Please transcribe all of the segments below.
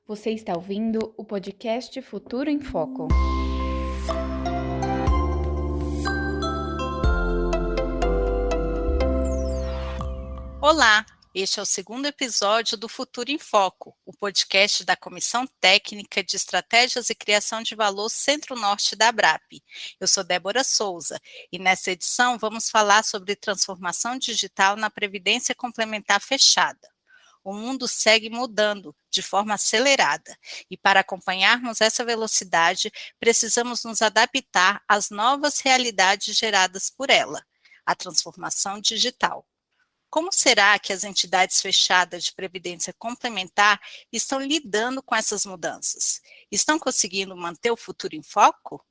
Você está ouvindo o podcast Futuro em Foco. Olá, este é o segundo episódio do Futuro em Foco, o podcast da Comissão Técnica de Estratégias e Criação de Valor Centro-Norte da ABRAPE. Eu sou Débora Souza e nessa edição vamos falar sobre transformação digital na Previdência Complementar Fechada. O mundo segue mudando de forma acelerada e para acompanharmos essa velocidade, precisamos nos adaptar às novas realidades geradas por ela, a transformação digital. Como será que as entidades fechadas de previdência complementar estão lidando com essas mudanças? Estão conseguindo manter o futuro em foco?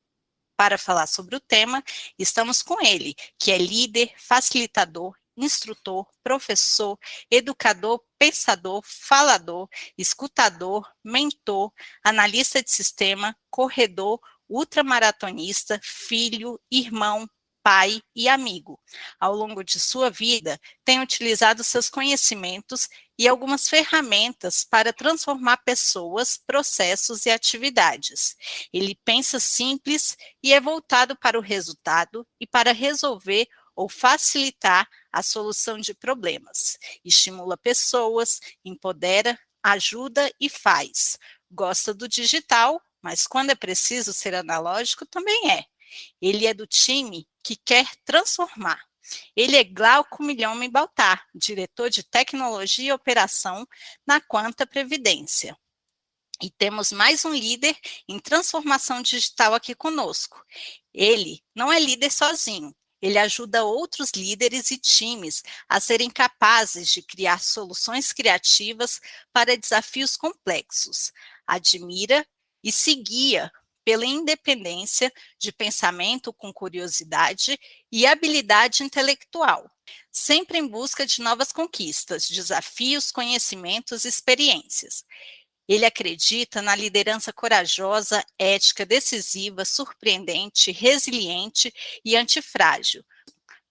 Para falar sobre o tema, estamos com ele, que é líder, facilitador, instrutor, professor, educador, pensador, falador, escutador, mentor, analista de sistema, corredor, ultramaratonista, filho, irmão, pai e amigo. Ao longo de sua vida, tem utilizado seus conhecimentos e algumas ferramentas para transformar pessoas, processos e atividades. Ele pensa simples e é voltado para o resultado e para resolver ou facilitar a solução de problemas. Estimula pessoas, empodera, ajuda e faz. Gosta do digital, mas quando é preciso ser analógico, também é. Ele é do time que quer transformar. Ele é Glauco Milhomem Baltar, diretor de Tecnologia e Operação na Quanta Previdência. E temos mais um líder em transformação digital aqui conosco. Ele não é líder sozinho, ele ajuda outros líderes e times a serem capazes de criar soluções criativas para desafios complexos. Admira e se guia pela independência de pensamento com curiosidade e habilidade intelectual, sempre em busca de novas conquistas, desafios, conhecimentos e experiências. Ele acredita na liderança corajosa, ética, decisiva, surpreendente, resiliente e antifrágil.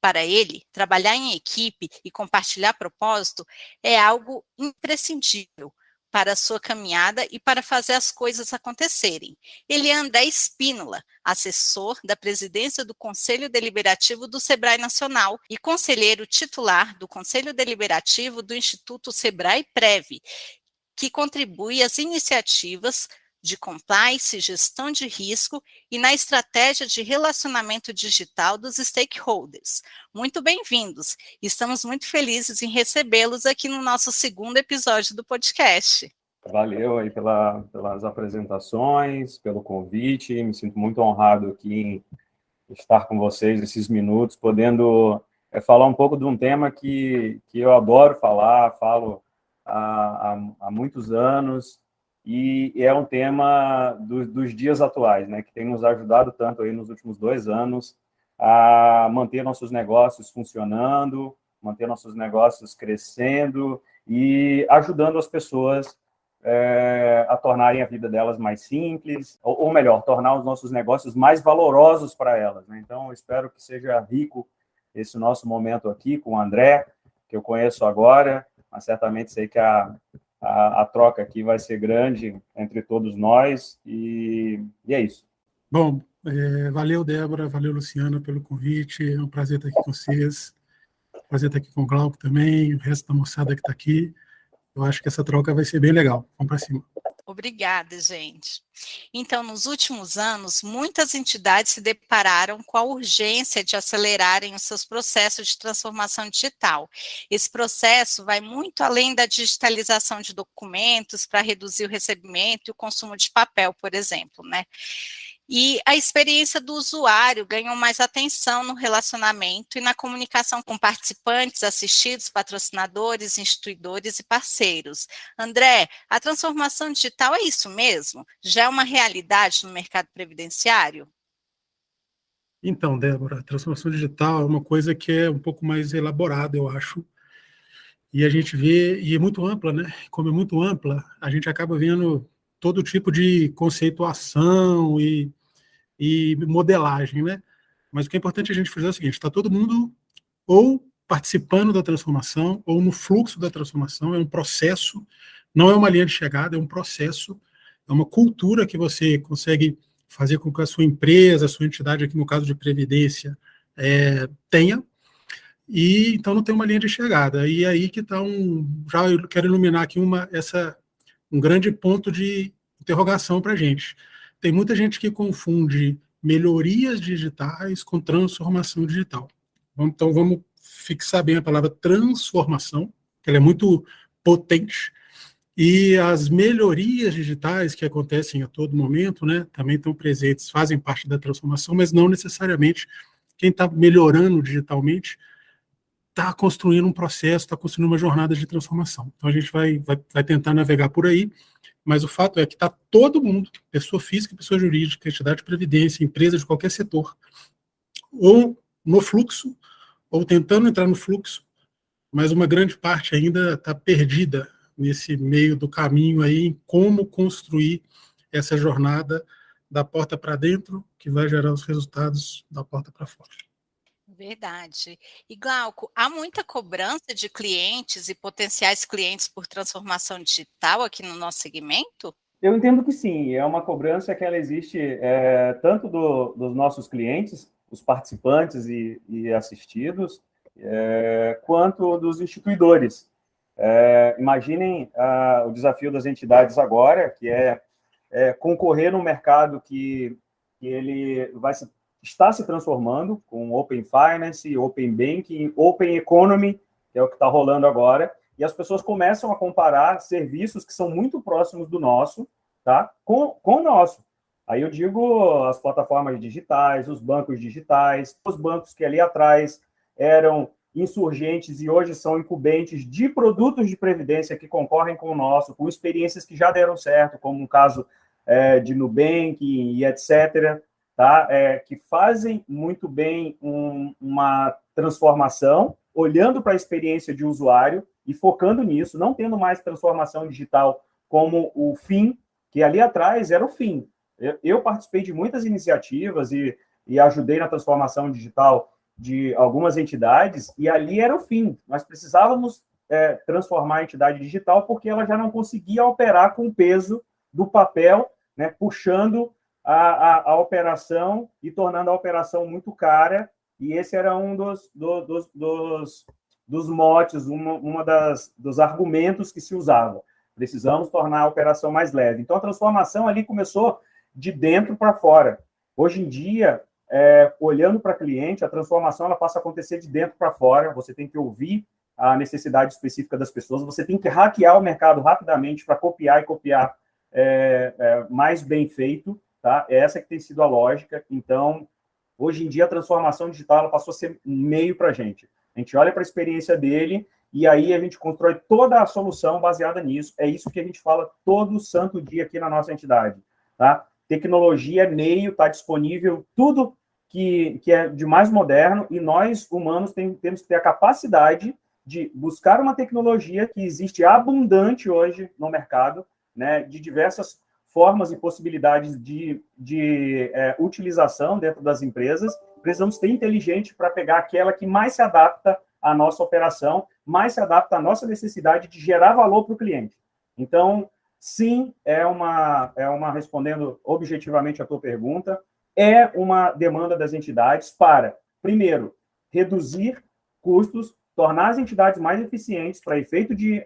Para ele, trabalhar em equipe e compartilhar propósito é algo imprescindível para a sua caminhada e para fazer as coisas acontecerem. Ele é André Spínola, assessor da presidência do Conselho Deliberativo do Sebrae Nacional e conselheiro titular do Conselho Deliberativo do Instituto Sebrae-Prev, que contribui às iniciativas de compliance, gestão de risco e na estratégia de relacionamento digital dos stakeholders. Muito bem-vindos. Estamos muito felizes em recebê-los aqui no nosso segundo episódio do podcast. Valeu aí pelas apresentações, pelo convite. Me sinto muito honrado aqui em estar com vocês esses minutos, podendo falar um pouco de um tema que eu adoro falar, falo há muitos anos, e é um tema dos dias atuais, né, que tem nos ajudado tanto aí nos últimos 2 anos a manter nossos negócios funcionando, manter nossos negócios crescendo e ajudando as pessoas a tornarem a vida delas mais simples, ou melhor, tornar os nossos negócios mais valorosos para elas, né? Então, eu espero que seja rico esse nosso momento aqui com o André, que eu conheço agora, mas certamente sei que a troca aqui vai ser grande entre todos nós, e é isso. Bom, valeu, Débora, valeu, Luciana, pelo convite, é um prazer estar aqui com vocês, prazer estar aqui com o Glauco também, o resto da moçada que está aqui. Eu acho que essa troca vai ser bem legal. Vamos para cima. Obrigada, gente. Então, nos últimos anos, muitas entidades se depararam com a urgência de acelerarem os seus processos de transformação digital. Esse processo vai muito além da digitalização de documentos para reduzir o recebimento e o consumo de papel, por exemplo, né? E a experiência do usuário ganhou mais atenção no relacionamento e na comunicação com participantes, assistidos, patrocinadores, instituidores e parceiros. André, a transformação digital é isso mesmo? Já é uma realidade no mercado previdenciário? Então, Débora, a transformação digital é uma coisa que é um pouco mais elaborada, eu acho, e a gente vê, e é muito ampla, né? Como é muito ampla, a gente acaba vendo todo tipo de conceituação e modelagem, né? Mas o que é importante a gente fazer é o seguinte: está todo mundo ou participando da transformação, ou no fluxo da transformação, é um processo, Não é uma linha de chegada, é um processo, é uma cultura que você consegue fazer com que a sua empresa, a sua entidade, aqui no caso de previdência, tenha, e então não tem uma linha de chegada. E aí que está já eu quero iluminar aqui um grande ponto de interrogação para a gente. Tem muita gente que confunde melhorias digitais com transformação digital. Então vamos fixar bem a palavra transformação, que ela é muito potente, e as melhorias digitais que acontecem a todo momento, né, também estão presentes, fazem parte da transformação, mas não necessariamente quem está melhorando digitalmente está construindo um processo, está construindo uma jornada de transformação. Então a gente vai tentar navegar por aí, mas o fato é que está todo mundo, pessoa física, pessoa jurídica, entidade de previdência, empresa de qualquer setor, ou no fluxo, ou tentando entrar no fluxo, mas uma grande parte ainda está perdida nesse meio do caminho aí, em como construir essa jornada da porta para dentro, que vai gerar os resultados da porta para fora. Verdade. E, Glauco, há muita cobrança de clientes e potenciais clientes por transformação digital aqui no nosso segmento? Eu entendo que sim, é uma cobrança que ela existe tanto dos nossos clientes, os participantes e assistidos, quanto dos instituidores. Imaginem o desafio das entidades agora, que é concorrer num mercado que ele está se transformando com Open Finance, Open Banking, Open Economy, que é o que está rolando agora, e as pessoas começam a comparar serviços que são muito próximos do nosso, tá? com o nosso. Aí eu digo as plataformas digitais, os bancos digitais, os bancos que ali atrás eram insurgentes e hoje são incumbentes de produtos de previdência que concorrem com o nosso, com experiências que já deram certo, como o caso de Nubank e etc., tá? Que fazem muito bem uma transformação, olhando para a experiência de usuário e focando nisso, não tendo mais transformação digital como o fim, que ali atrás era o fim. Eu participei de muitas iniciativas e ajudei na transformação digital de algumas entidades, e ali era o fim. Nós precisávamos transformar a entidade digital porque ela já não conseguia operar com o peso do papel, né, puxando a operação e tornando a operação muito cara, e esse era um dos motes, dos argumentos que se usava. Precisamos tornar a operação mais leve. Então, a transformação ali começou de dentro para fora. Hoje em dia, olhando para cliente, a transformação ela passa a acontecer de dentro para fora. Você tem que ouvir a necessidade específica das pessoas, você tem que hackear o mercado rapidamente para copiar e copiar mais bem feito. Tá? Essa que tem sido a lógica. Então, hoje em dia, a transformação digital ela passou a ser um meio para a gente. A gente olha para a experiência dele e aí a gente constrói toda a solução baseada nisso. É isso que a gente fala todo santo dia aqui na nossa entidade. Tá? Tecnologia é meio, está disponível tudo que é de mais moderno, e nós, humanos, temos que ter a capacidade de buscar uma tecnologia que existe abundante hoje no mercado, né, de diversas formas e possibilidades de utilização dentro das empresas. Precisamos ter inteligente para pegar aquela que mais se adapta à nossa operação, mais se adapta à nossa necessidade de gerar valor para o cliente. Então, sim, respondendo objetivamente a tua pergunta, é uma demanda das entidades para, primeiro, reduzir custos, tornar as entidades mais eficientes para efeito de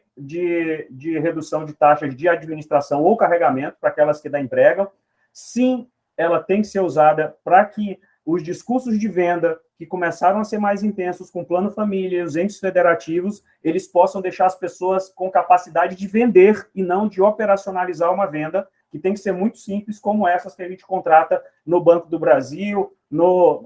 redução de taxas de administração ou carregamento para aquelas que ainda empregam. Sim, ela tem que ser usada para que os discursos de venda que começaram a ser mais intensos com o Plano Família e os entes federativos, eles possam deixar as pessoas com capacidade de vender e não de operacionalizar uma venda, que tem que ser muito simples, como essas que a gente contrata no Banco do Brasil, no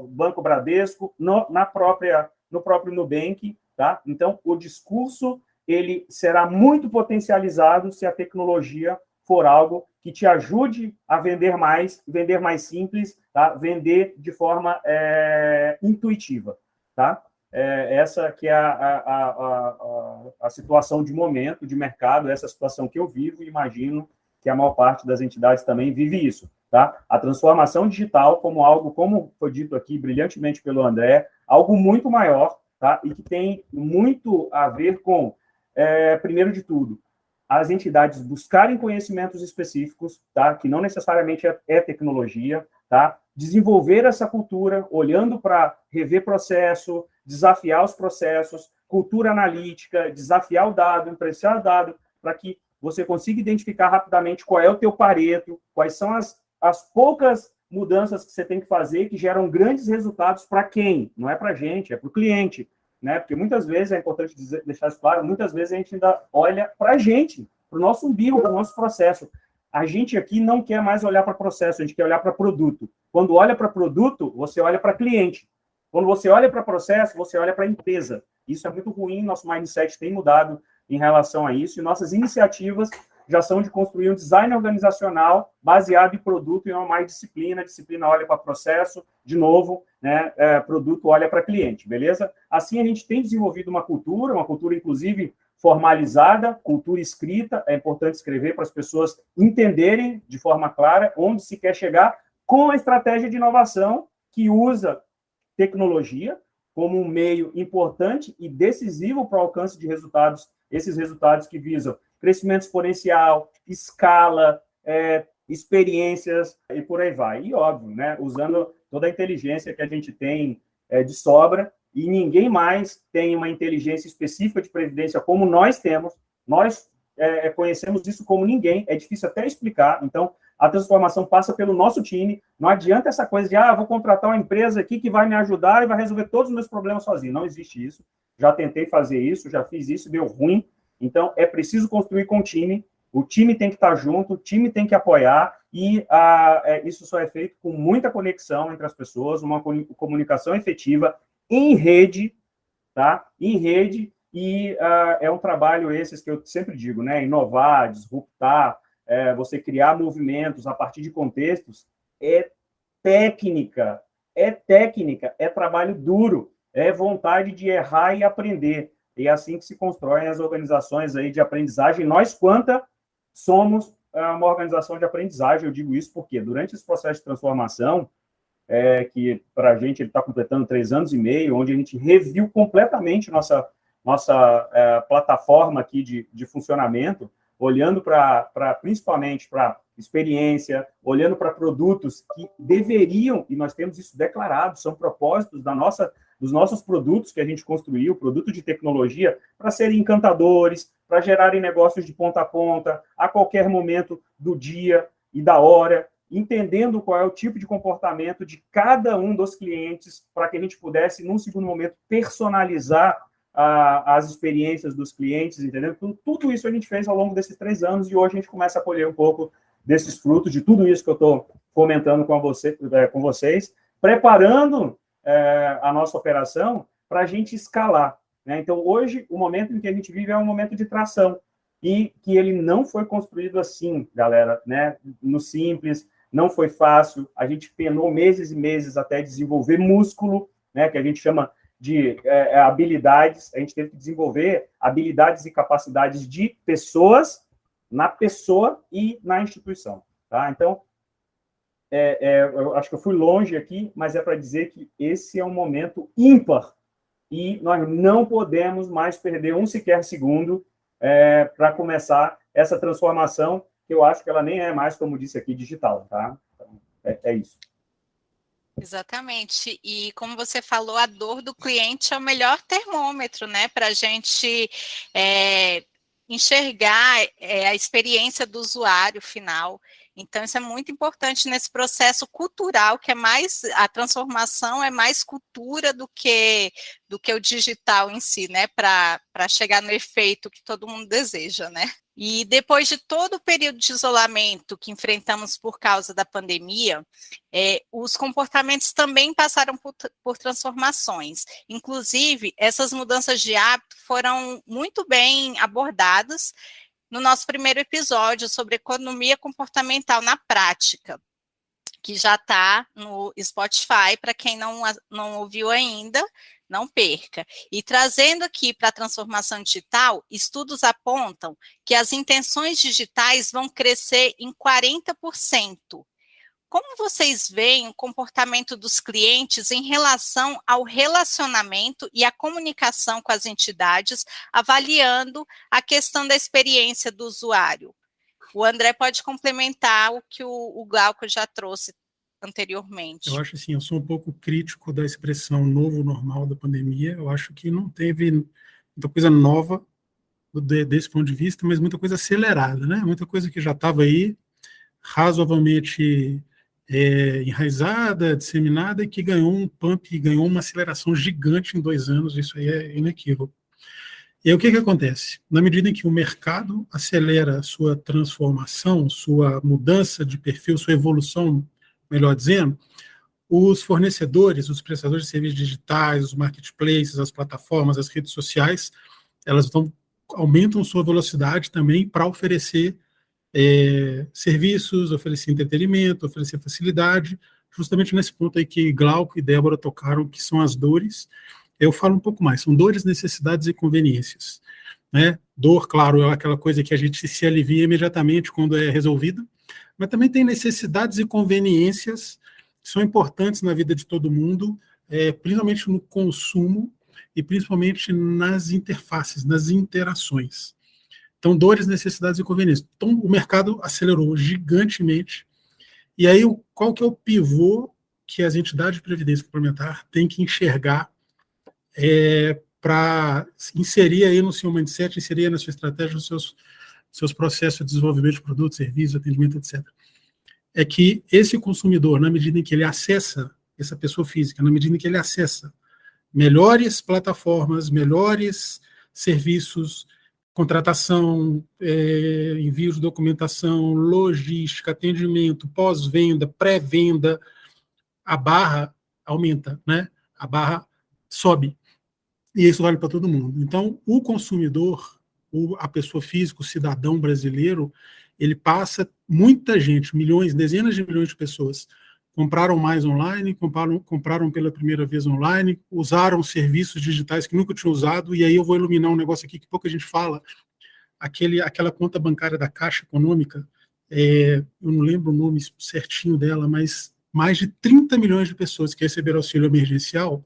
Banco Bradesco, no próprio Nubank, tá? Então, o discurso ele será muito potencializado se a tecnologia for algo que te ajude a vender mais simples, tá? Vender de forma intuitiva, tá? Essa que é a situação de momento, de mercado, essa situação que eu vivo e imagino que a maior parte das entidades também vive isso, tá? A transformação digital como algo, como foi dito aqui brilhantemente pelo André, algo muito maior, tá? E que tem muito a ver com, primeiro de tudo, as entidades buscarem conhecimentos específicos, tá? Que não necessariamente é tecnologia, tá? Desenvolver essa cultura, olhando para rever processo, desafiar os processos, cultura analítica, desafiar o dado, impressionar o dado, para que você consiga identificar rapidamente qual é o teu Pareto, quais são as poucas mudanças que você tem que fazer que geram grandes resultados para quem? Não é para a gente, é para o cliente, né? Porque muitas vezes, é importante deixar isso claro, muitas vezes a gente ainda olha para a gente, para o nosso umbigo, para o nosso processo. A gente aqui não quer mais olhar para processo, a gente quer olhar para produto. Quando olha para produto, você olha para cliente. Quando você olha para processo, você olha para empresa. Isso é muito ruim, nosso mindset tem mudado em relação a isso, e nossas iniciativas já são de construir um design organizacional baseado em produto e não mais disciplina. Disciplina olha para processo, de novo, né? Produto olha para cliente, beleza? Assim, a gente tem desenvolvido uma cultura, inclusive, formalizada, cultura escrita. É importante escrever para as pessoas entenderem de forma clara onde se quer chegar com a estratégia de inovação que usa tecnologia como um meio importante e decisivo para o alcance de resultados, esses resultados que visam crescimento exponencial, escala, experiências e por aí vai. E, óbvio, né, usando toda a inteligência que a gente tem de sobra, e ninguém mais tem uma inteligência específica de previdência como nós temos. Nós conhecemos isso como ninguém, é difícil até explicar. Então, a transformação passa pelo nosso time. Não adianta essa coisa de, vou contratar uma empresa aqui que vai me ajudar e vai resolver todos os meus problemas sozinho. Não existe isso. Já tentei fazer isso, já fiz isso, deu ruim. Então, é preciso construir com o time tem que estar junto, o time tem que apoiar, e isso só é feito com muita conexão entre as pessoas, uma comunicação efetiva em rede, tá? Em rede, e é um trabalho esses que eu sempre digo, né? Inovar, disruptar, você criar movimentos a partir de contextos, é técnica, é trabalho duro, é vontade de errar e aprender. E é assim que se constroem as organizações aí de aprendizagem. Nós, Quanta, somos uma organização de aprendizagem. Eu digo isso porque durante esse processo de transformação, que para a gente ele está completando 3 anos e meio, onde a gente reviu completamente nossa plataforma aqui de funcionamento, olhando principalmente para experiência, olhando para produtos que deveriam, e nós temos isso declarado, são propósitos dos nossos produtos que a gente construiu, produto de tecnologia, para serem encantadores, para gerarem negócios de ponta a ponta, a qualquer momento do dia e da hora, entendendo qual é o tipo de comportamento de cada um dos clientes, para que a gente pudesse, num segundo momento, personalizar as experiências dos clientes, entendeu? Então, tudo isso a gente fez ao longo desses 3 anos, e hoje a gente começa a colher um pouco desses frutos, de tudo isso que eu estou comentando com vocês, preparando a nossa operação para a gente escalar, né? Então, hoje, o momento em que a gente vive é um momento de tração, e que ele não foi construído assim, galera, né? No simples, não foi fácil, a gente penou meses e meses até desenvolver músculo, né? Que a gente chama de habilidades. A gente teve que desenvolver habilidades e capacidades de pessoas, na pessoa e na instituição, tá? Então, eu acho que eu fui longe aqui, mas é para dizer que esse é um momento ímpar e nós não podemos mais perder um sequer segundo para começar essa transformação, que eu acho que ela nem é mais, como disse aqui, digital, tá? Então, é isso. Exatamente. E como você falou, a dor do cliente é o melhor termômetro, né, para a gente enxergar a experiência do usuário final. Então, isso é muito importante nesse processo cultural, que é mais, a transformação é mais cultura do que o digital em si, né, para chegar no efeito que todo mundo deseja, né? E depois de todo o período de isolamento que enfrentamos por causa da pandemia, os comportamentos também passaram por transformações. Inclusive, essas mudanças de hábito foram muito bem abordadas no nosso primeiro episódio sobre economia comportamental na prática, que já está no Spotify, para quem não ouviu ainda, não perca. E trazendo aqui para a transformação digital, estudos apontam que as intenções digitais vão crescer em 40%, Como vocês veem o comportamento dos clientes em relação ao relacionamento e à comunicação com as entidades, avaliando a questão da experiência do usuário? O André pode complementar o que o Glauco já trouxe anteriormente. Eu acho assim, eu sou um pouco crítico da expressão novo normal da pandemia. Eu acho que não teve muita coisa nova desse ponto de vista, mas muita coisa acelerada, né? Muita coisa que já estava aí, razoavelmente enraizada, disseminada, e que ganhou um pump, ganhou uma aceleração gigante em 2 anos. Isso aí é inequívoco. E aí o que acontece? Na medida em que o mercado acelera sua transformação, sua mudança de perfil, sua evolução, melhor dizendo, os fornecedores, os prestadores de serviços digitais, os marketplaces, as plataformas, as redes sociais, elas aumentam sua velocidade também para oferecer serviços, oferecer entretenimento, oferecer facilidade, justamente nesse ponto aí que Glauco e Débora tocaram, que são as dores. Eu falo um pouco mais, são dores, necessidades e conveniências, né? Dor, claro, é aquela coisa que a gente se alivia imediatamente quando é resolvida, mas também tem necessidades e conveniências que são importantes na vida de todo mundo, principalmente no consumo e principalmente nas interfaces, nas interações. Então, dores, necessidades e conveniências. Então, o mercado acelerou gigantemente. E aí, qual que é o pivô que as entidades de previdência complementar têm que enxergar para inserir aí no seu mindset, inserir na sua estratégia, nos seus processos de desenvolvimento de produtos, serviços, atendimento, etc. É que esse consumidor, na medida em que ele acessa, essa pessoa física, na medida em que ele acessa melhores plataformas, melhores serviços, contratação, envio de documentação, logística, atendimento, pós-venda, pré-venda, a barra aumenta, né? A barra sobe. E isso vale para todo mundo. Então, o consumidor, a pessoa física, o cidadão brasileiro, ele passa, muita gente, milhões, dezenas de milhões de pessoas, compraram mais online, compraram pela primeira vez online, usaram serviços digitais que nunca tinham usado, e aí eu vou iluminar um negócio aqui que pouca gente fala, aquela conta bancária da Caixa Econômica, eu não lembro o nome certinho dela, mas mais de 30 milhões de pessoas que receberam auxílio emergencial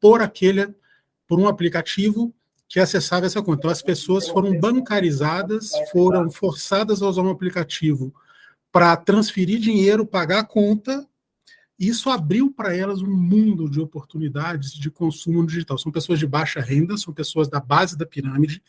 por um aplicativo que acessava essa conta. Então, as pessoas foram bancarizadas, foram forçadas a usar um aplicativo para transferir dinheiro, pagar a conta, e isso abriu para elas um mundo de oportunidades de consumo digital. São pessoas de baixa renda, são pessoas da base da pirâmide.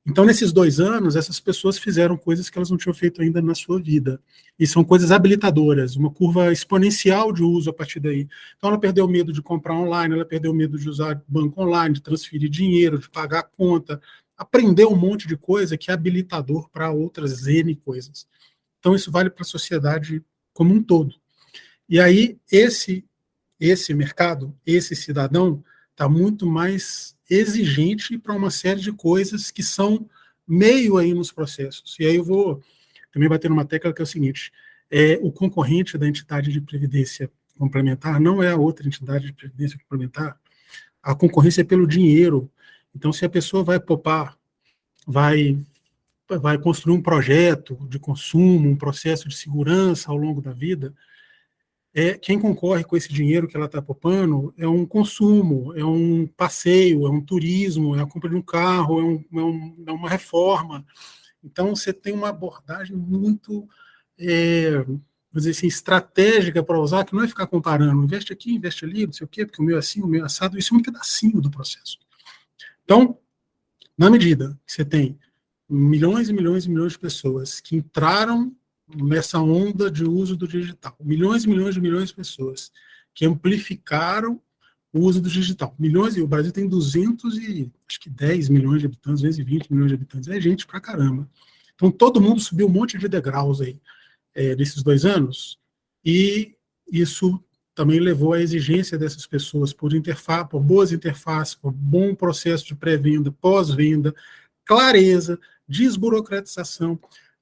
Então, nesses 2 anos, essas pessoas fizeram coisas que elas não tinham feito ainda na sua vida. E são coisas habilitadoras, uma curva exponencial de uso a partir daí. Então, ela perdeu o medo de comprar online, ela perdeu o medo de usar banco online, de transferir dinheiro, de pagar a conta, aprendeu um monte de coisa que é habilitador para outras N coisas. Então, isso vale para a sociedade como um todo. E aí, esse mercado, esse cidadão, está muito mais exigente para uma série de coisas que são meio aí nos processos. E aí eu vou também bater numa tecla que é o seguinte, o concorrente da entidade de previdência complementar não é a outra entidade de previdência complementar, a concorrência é pelo dinheiro. Então, se a pessoa vai poupar, vai construir um projeto de consumo, um processo de segurança ao longo da vida, quem concorre com esse dinheiro que ela está poupando é um consumo, é um passeio, é um turismo, é a compra de um carro, é uma reforma. Então, você tem uma abordagem muito, vamos dizer assim, estratégica para usar, que não é ficar comparando, investe aqui, investe ali, não sei o quê, porque o meu é assim, o meu é assado, isso é um pedacinho do processo. Então, na medida que você tem milhões e milhões e milhões de pessoas que entraram nessa onda de uso do digital, milhões e milhões de pessoas que amplificaram o uso do digital, milhões, e o Brasil tem 210 milhões de habitantes, 220 milhões de habitantes, é gente pra caramba. Então, todo mundo subiu um monte de degraus aí, nesses 2 anos, e isso também levou à exigência dessas pessoas por boas interfaces, por bom processo de pré-venda, pós-venda, clareza, desburocratização,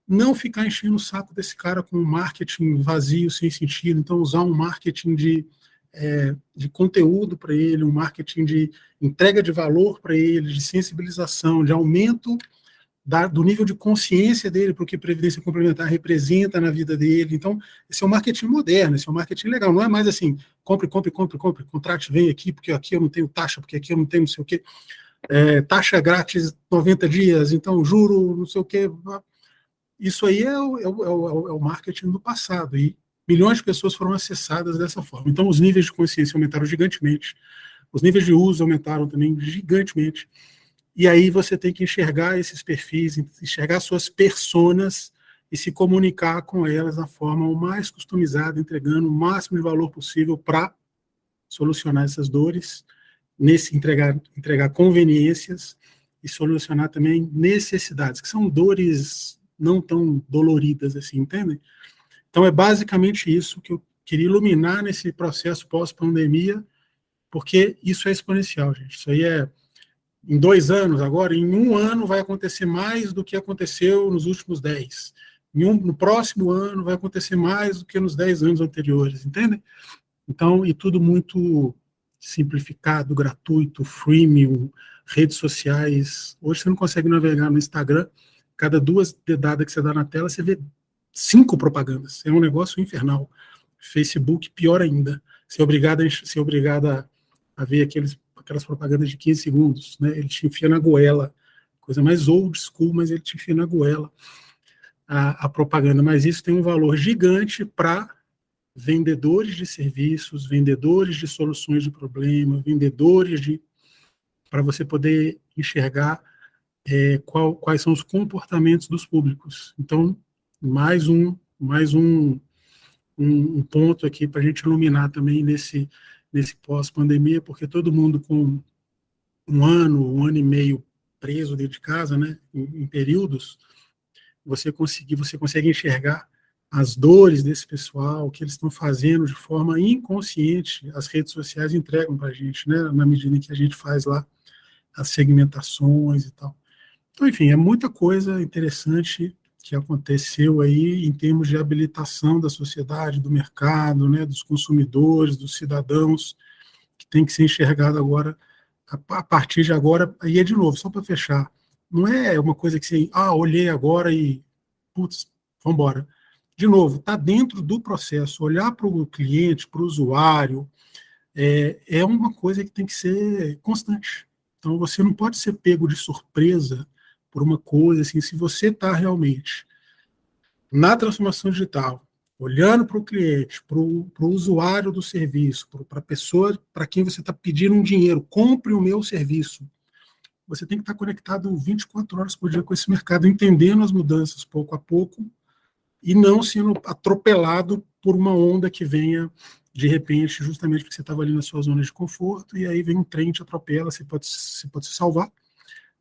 não ficar enchendo o saco desse cara com um marketing vazio, sem sentido. Então, usar um marketing de conteúdo para ele, um marketing de entrega de valor para ele, de sensibilização, de aumento do nível de consciência dele para o que previdência complementar representa na vida dele. Então, esse é o marketing moderno, esse é o marketing legal. Não é mais assim, compre, contrate, vem aqui, porque aqui eu não tenho taxa, porque aqui eu não tenho não sei o quê. Taxa grátis 90 dias, então juro, não sei o quê. Isso aí é o marketing do passado, e milhões de pessoas foram acessadas dessa forma. Então, os níveis de consciência aumentaram gigantemente, os níveis de uso aumentaram também gigantemente, e aí você tem que enxergar esses perfis, enxergar suas personas e se comunicar com elas da forma o mais customizada, entregando o máximo de valor possível para solucionar essas dores, entregar conveniências e solucionar também necessidades, que são dores não tão doloridas assim, entendem? Então é basicamente isso que eu queria iluminar nesse processo pós-pandemia, porque isso é exponencial, gente. Isso aí em 2 anos agora, em 1 ano vai acontecer mais do que aconteceu nos últimos 10. No próximo ano vai acontecer mais do que nos 10 anos anteriores, entendem? Então, e tudo muito simplificado, gratuito, freemium, redes sociais. Hoje você não consegue navegar no Instagram, cada 2 dedadas que você dá na tela, você vê 5 propagandas. É um negócio infernal. Facebook, pior ainda. Você é obrigada a ver aquelas propagandas de 15 segundos. Né? Ele te enfia na goela. Coisa mais old school, mas ele te enfia na goela a propaganda. Mas isso tem um valor gigante para vendedores de serviços, vendedores de soluções de problema, para você poder enxergar quais são os comportamentos dos públicos. Então, mais um ponto aqui para a gente iluminar também nesse pós-pandemia, porque todo mundo com 1 ano e meio preso dentro de casa, né, em períodos, você consegue enxergar as dores desse pessoal, o que eles estão fazendo de forma inconsciente. As redes sociais entregam para a gente, né, na medida em que a gente faz lá as segmentações e tal. Então, enfim, é muita coisa interessante que aconteceu aí em termos de habilitação da sociedade, do mercado, né, dos consumidores, dos cidadãos, que tem que ser enxergado agora, a partir de agora. Aí de novo, só para fechar, não é uma coisa que você, olhei agora e, putz, vamos embora. De novo, está dentro do processo. Olhar para o cliente, para o usuário, é uma coisa que tem que ser constante. Então, você não pode ser pego de surpresa por uma coisa, assim, se você está realmente na transformação digital, olhando para o cliente, para o usuário do serviço, para a pessoa para quem você está pedindo um dinheiro, compre o meu serviço, você tem que estar conectado 24 horas por dia com esse mercado, entendendo as mudanças pouco a pouco, e não sendo atropelado por uma onda que venha de repente, justamente porque você estava ali na sua zona de conforto, e aí vem um trem, te atropela, você pode se salvar,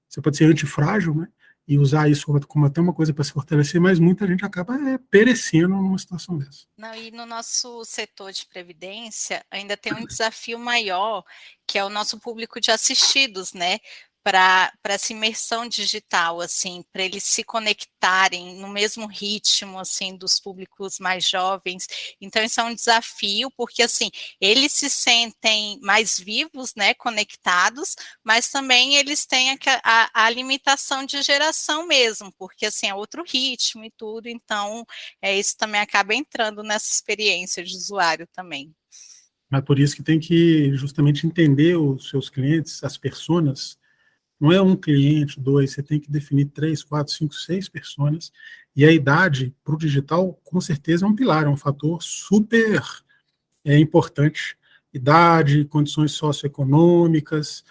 você pode ser antifrágil, né, e usar isso como até uma coisa para se fortalecer, mas muita gente acaba perecendo numa situação dessa. Não, e no nosso setor de previdência ainda tem um desafio maior, que é o nosso público de assistidos, né? Para essa imersão digital, assim, para eles se conectarem no mesmo ritmo, assim, dos públicos mais jovens. Então, isso é um desafio, porque, assim, eles se sentem mais vivos, né, conectados, mas também eles têm a limitação de geração mesmo, porque, assim, é outro ritmo e tudo, então, isso também acaba entrando nessa experiência de usuário também. Mas por isso que tem que justamente entender os seus clientes, as personas. Não é um cliente, 2, você tem que definir 3, 4, 5, 6 personas, e a idade para o digital, com certeza, é um pilar, é um fator super importante. Idade, condições socioeconômicas,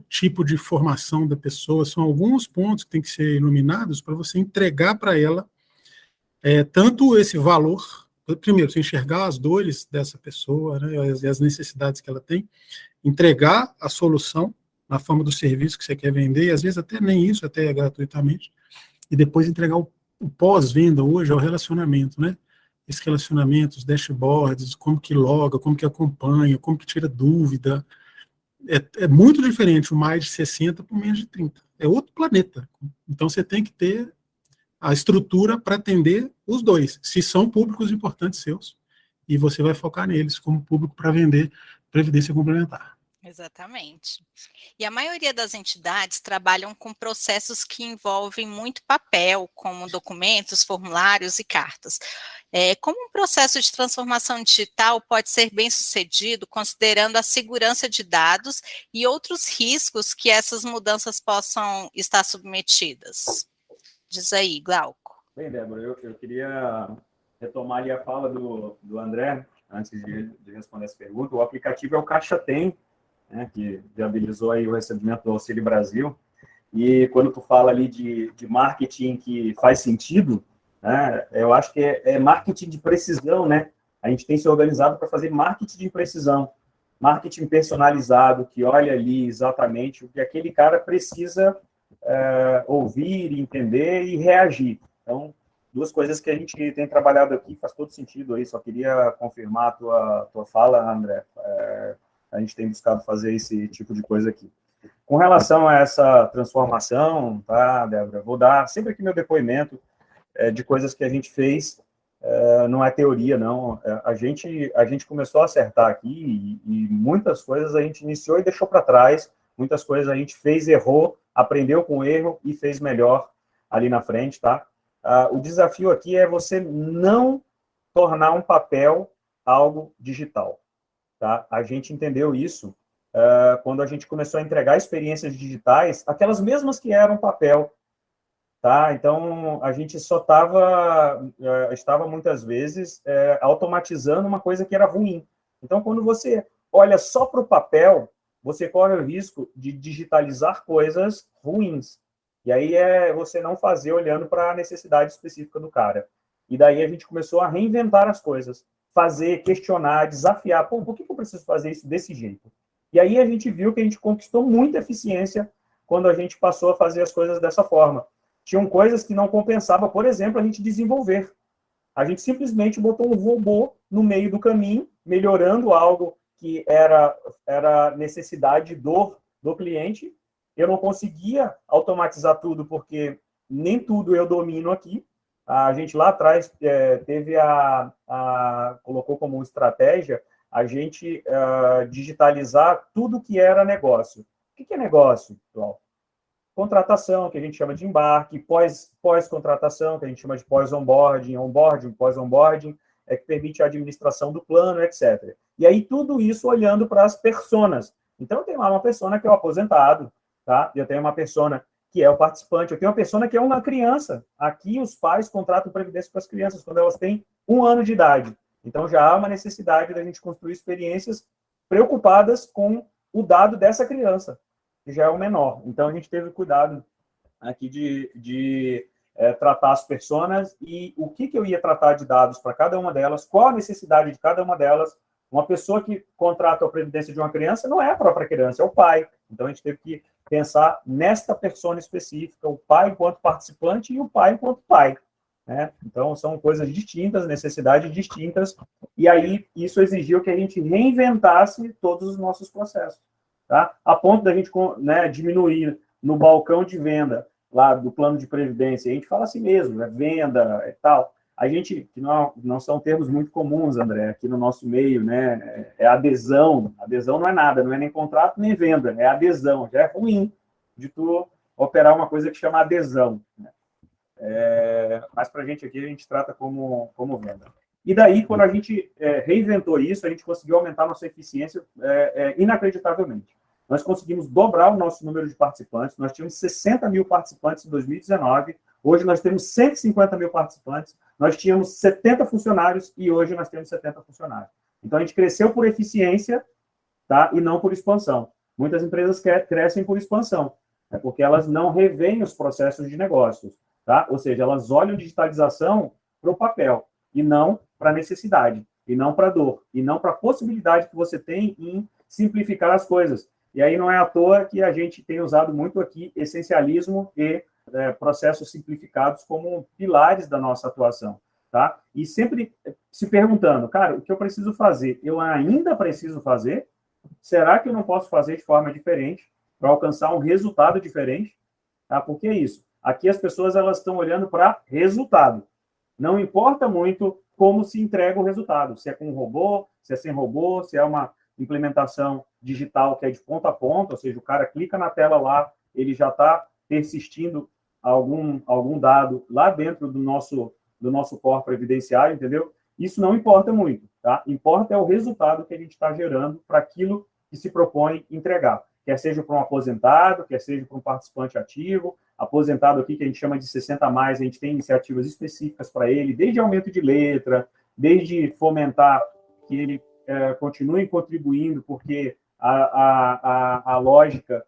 tipo de formação da pessoa, são alguns pontos que têm que ser iluminados para você entregar para ela tanto esse valor, primeiro, você enxergar as dores dessa pessoa, né, e as necessidades que ela tem, entregar a solução na forma do serviço que você quer vender, e às vezes até nem isso, até gratuitamente, e depois entregar o pós-venda hoje, é o relacionamento, né? Esse relacionamento, os dashboards, como que loga, como que acompanha, como que tira dúvida. É muito diferente o mais de 60 para o menos de 30. É outro planeta. Então você tem que ter a estrutura para atender os dois, se são públicos importantes seus, e você vai focar neles como público para vender previdência complementar. Exatamente. E a maioria das entidades trabalham com processos que envolvem muito papel, como documentos, formulários e cartas. Como um processo de transformação digital pode ser bem-sucedido, considerando a segurança de dados e outros riscos que essas mudanças possam estar submetidas? Diz aí, Glauco. Bem, Débora, eu queria retomar ali a fala do André, antes de responder essa pergunta. O aplicativo é o Caixa Tem, né, que viabilizou aí o recebimento do Auxílio Brasil. E quando tu fala ali de marketing que faz sentido, né, eu acho que é marketing de precisão, né? A gente tem se organizado para fazer marketing de precisão, marketing personalizado, que olha ali exatamente o que aquele cara precisa ouvir, entender e reagir. Então, duas coisas que a gente tem trabalhado aqui, faz todo sentido aí, só queria confirmar a tua fala, André. A gente tem buscado fazer esse tipo de coisa aqui. Com relação a essa transformação, tá, Débora? Vou dar sempre aqui meu depoimento de coisas que a gente fez, não é teoria, não. A gente começou a acertar aqui e muitas coisas a gente iniciou e deixou para trás, muitas coisas a gente fez, errou, aprendeu com o erro e fez melhor ali na frente, tá? O desafio aqui é você não tornar um papel algo digital. Tá? A gente entendeu isso quando a gente começou a entregar experiências digitais, aquelas mesmas que eram papel. Tá? Então, a gente só estava muitas vezes automatizando uma coisa que era ruim. Então, quando você olha só para o papel, você corre o risco de digitalizar coisas ruins. E aí você não fazer olhando para a necessidade específica do cara. E daí a gente começou a reinventar as coisas. Fazer, questionar, desafiar. Pô, por que eu preciso fazer isso desse jeito? E aí a gente viu que a gente conquistou muita eficiência quando a gente passou a fazer as coisas dessa forma. Tinham coisas que não compensava, por exemplo, a gente desenvolver. A gente simplesmente botou um robô no meio do caminho, melhorando algo que era necessidade, dor do cliente. Eu não conseguia automatizar tudo, porque nem tudo eu domino aqui. A gente lá atrás teve colocou como estratégia a gente digitalizar tudo que era negócio. O que é negócio, pessoal? Contratação, que a gente chama de embarque, pós-contratação, que a gente chama de pós-onboarding, onboarding, pós-onboarding, que permite a administração do plano, etc. E aí tudo isso olhando para as personas. Então, eu tenho lá uma persona que é o aposentado, tá? Eu tenho uma persona que é o participante, eu tenho uma persona que é uma criança. Aqui, os pais contratam previdência para as crianças quando elas têm 1 ano de idade. Então, já há uma necessidade da gente construir experiências preocupadas com o dado dessa criança, que já é o menor. Então, a gente teve cuidado aqui de tratar as personas e o que eu ia tratar de dados para cada uma delas, qual a necessidade de cada uma delas. Uma pessoa que contrata a previdência de uma criança não é a própria criança, é o pai. Então, a gente teve que pensar nesta persona específica, o pai enquanto participante e o pai enquanto pai. Né? Então, são coisas distintas, necessidades distintas, e aí isso exigiu que a gente reinventasse todos os nossos processos. Tá? A ponto da gente diminuir no balcão de venda lá do plano de previdência, a gente fala assim mesmo, venda e tal. A gente, que não são termos muito comuns, André, aqui no nosso meio, né? É adesão. Adesão não é nada, não é nem contrato nem venda, é adesão. Já é ruim de tu operar uma coisa que chama adesão. Né? Mas para a gente aqui, a gente trata como venda. E daí, quando a gente reinventou isso, a gente conseguiu aumentar nossa eficiência inacreditavelmente. Nós conseguimos dobrar o nosso número de participantes. Nós tínhamos 60 mil participantes em 2019. Hoje nós temos 150 mil participantes. Nós tínhamos 70 funcionários e hoje nós temos 70 funcionários. Então, a gente cresceu por eficiência, tá? E não por expansão. Muitas empresas crescem por expansão, porque elas não revêem os processos de negócios. Tá? Ou seja, elas olham digitalização para o papel e não para a necessidade, e não para a dor, e não para a possibilidade que você tem em simplificar as coisas. E aí não é à toa que a gente tem usado muito aqui essencialismo e processos simplificados como pilares da nossa atuação. Tá? E sempre se perguntando, cara, o que eu preciso fazer? Eu ainda preciso fazer? Será que eu não posso fazer de forma diferente para alcançar um resultado diferente? Tá? Por que isso? Aqui as pessoas elas estão olhando para resultado. Não importa muito como se entrega o resultado, se é com robô, se é sem robô, se é uma implementação digital que é de ponta a ponta, ou seja, o cara clica na tela lá, ele já está persistindo algum dado lá dentro do nosso core previdenciário, entendeu? Isso não importa muito, tá? Importa é o resultado que a gente está gerando para aquilo que se propõe entregar. Quer seja para um aposentado, quer seja para um participante ativo. Aposentado aqui, que a gente chama de 60+, a gente tem iniciativas específicas para ele, desde aumento de letra, desde fomentar que ele continue contribuindo, porque a lógica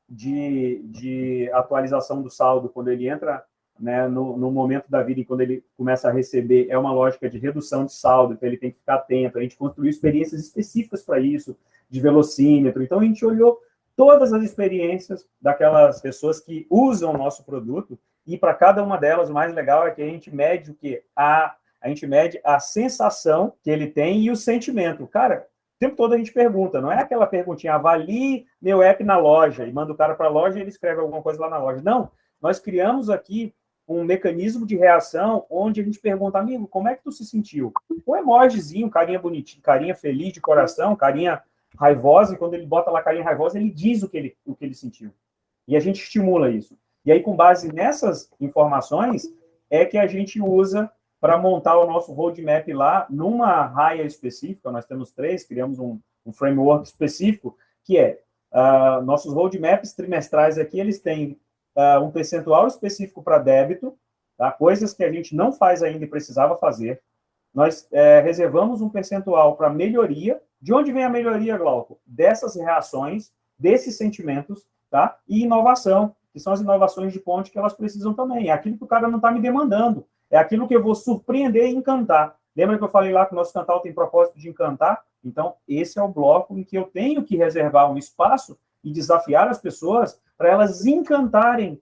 de atualização do saldo, quando ele entra, né, no momento da vida, e quando ele começa a receber, é uma lógica de redução de saldo, então ele tem que ficar atento. A gente construiu experiências específicas para isso, de velocímetro. Então, a gente olhou todas as experiências daquelas pessoas que usam o nosso produto, e para cada uma delas, o mais legal é que a gente mede o quê? A gente mede a sensação que ele tem e o sentimento. Cara, o tempo todo a gente pergunta, não é aquela perguntinha, avalie meu app na loja, e manda o cara para a loja e ele escreve alguma coisa lá na loja. Não, nós criamos aqui um mecanismo de reação onde a gente pergunta, amigo, como é que tu se sentiu? Um emojizinho, carinha bonitinho, carinha feliz de coração, carinha raivosa, e quando ele bota lá carinha raivosa, ele diz o que ele sentiu. E a gente estimula isso. E aí, com base nessas informações, é que a gente usa para montar o nosso roadmap lá numa raia específica. Nós temos 3, criamos um framework específico, que é nossos roadmaps trimestrais aqui, eles têm um percentual específico para débito, tá? Coisas que a gente não faz ainda e precisava fazer. Nós reservamos um percentual para melhoria. De onde vem a melhoria, Glauco? Dessas reações, desses sentimentos, tá? E inovação, que são as inovações de ponte que elas precisam também. É aquilo que o cara não está me demandando. É aquilo que eu vou surpreender e encantar. Lembra que eu falei lá que o nosso Cantal tem propósito de encantar? Então, esse é o bloco em que eu tenho que reservar um espaço e desafiar as pessoas para elas encantarem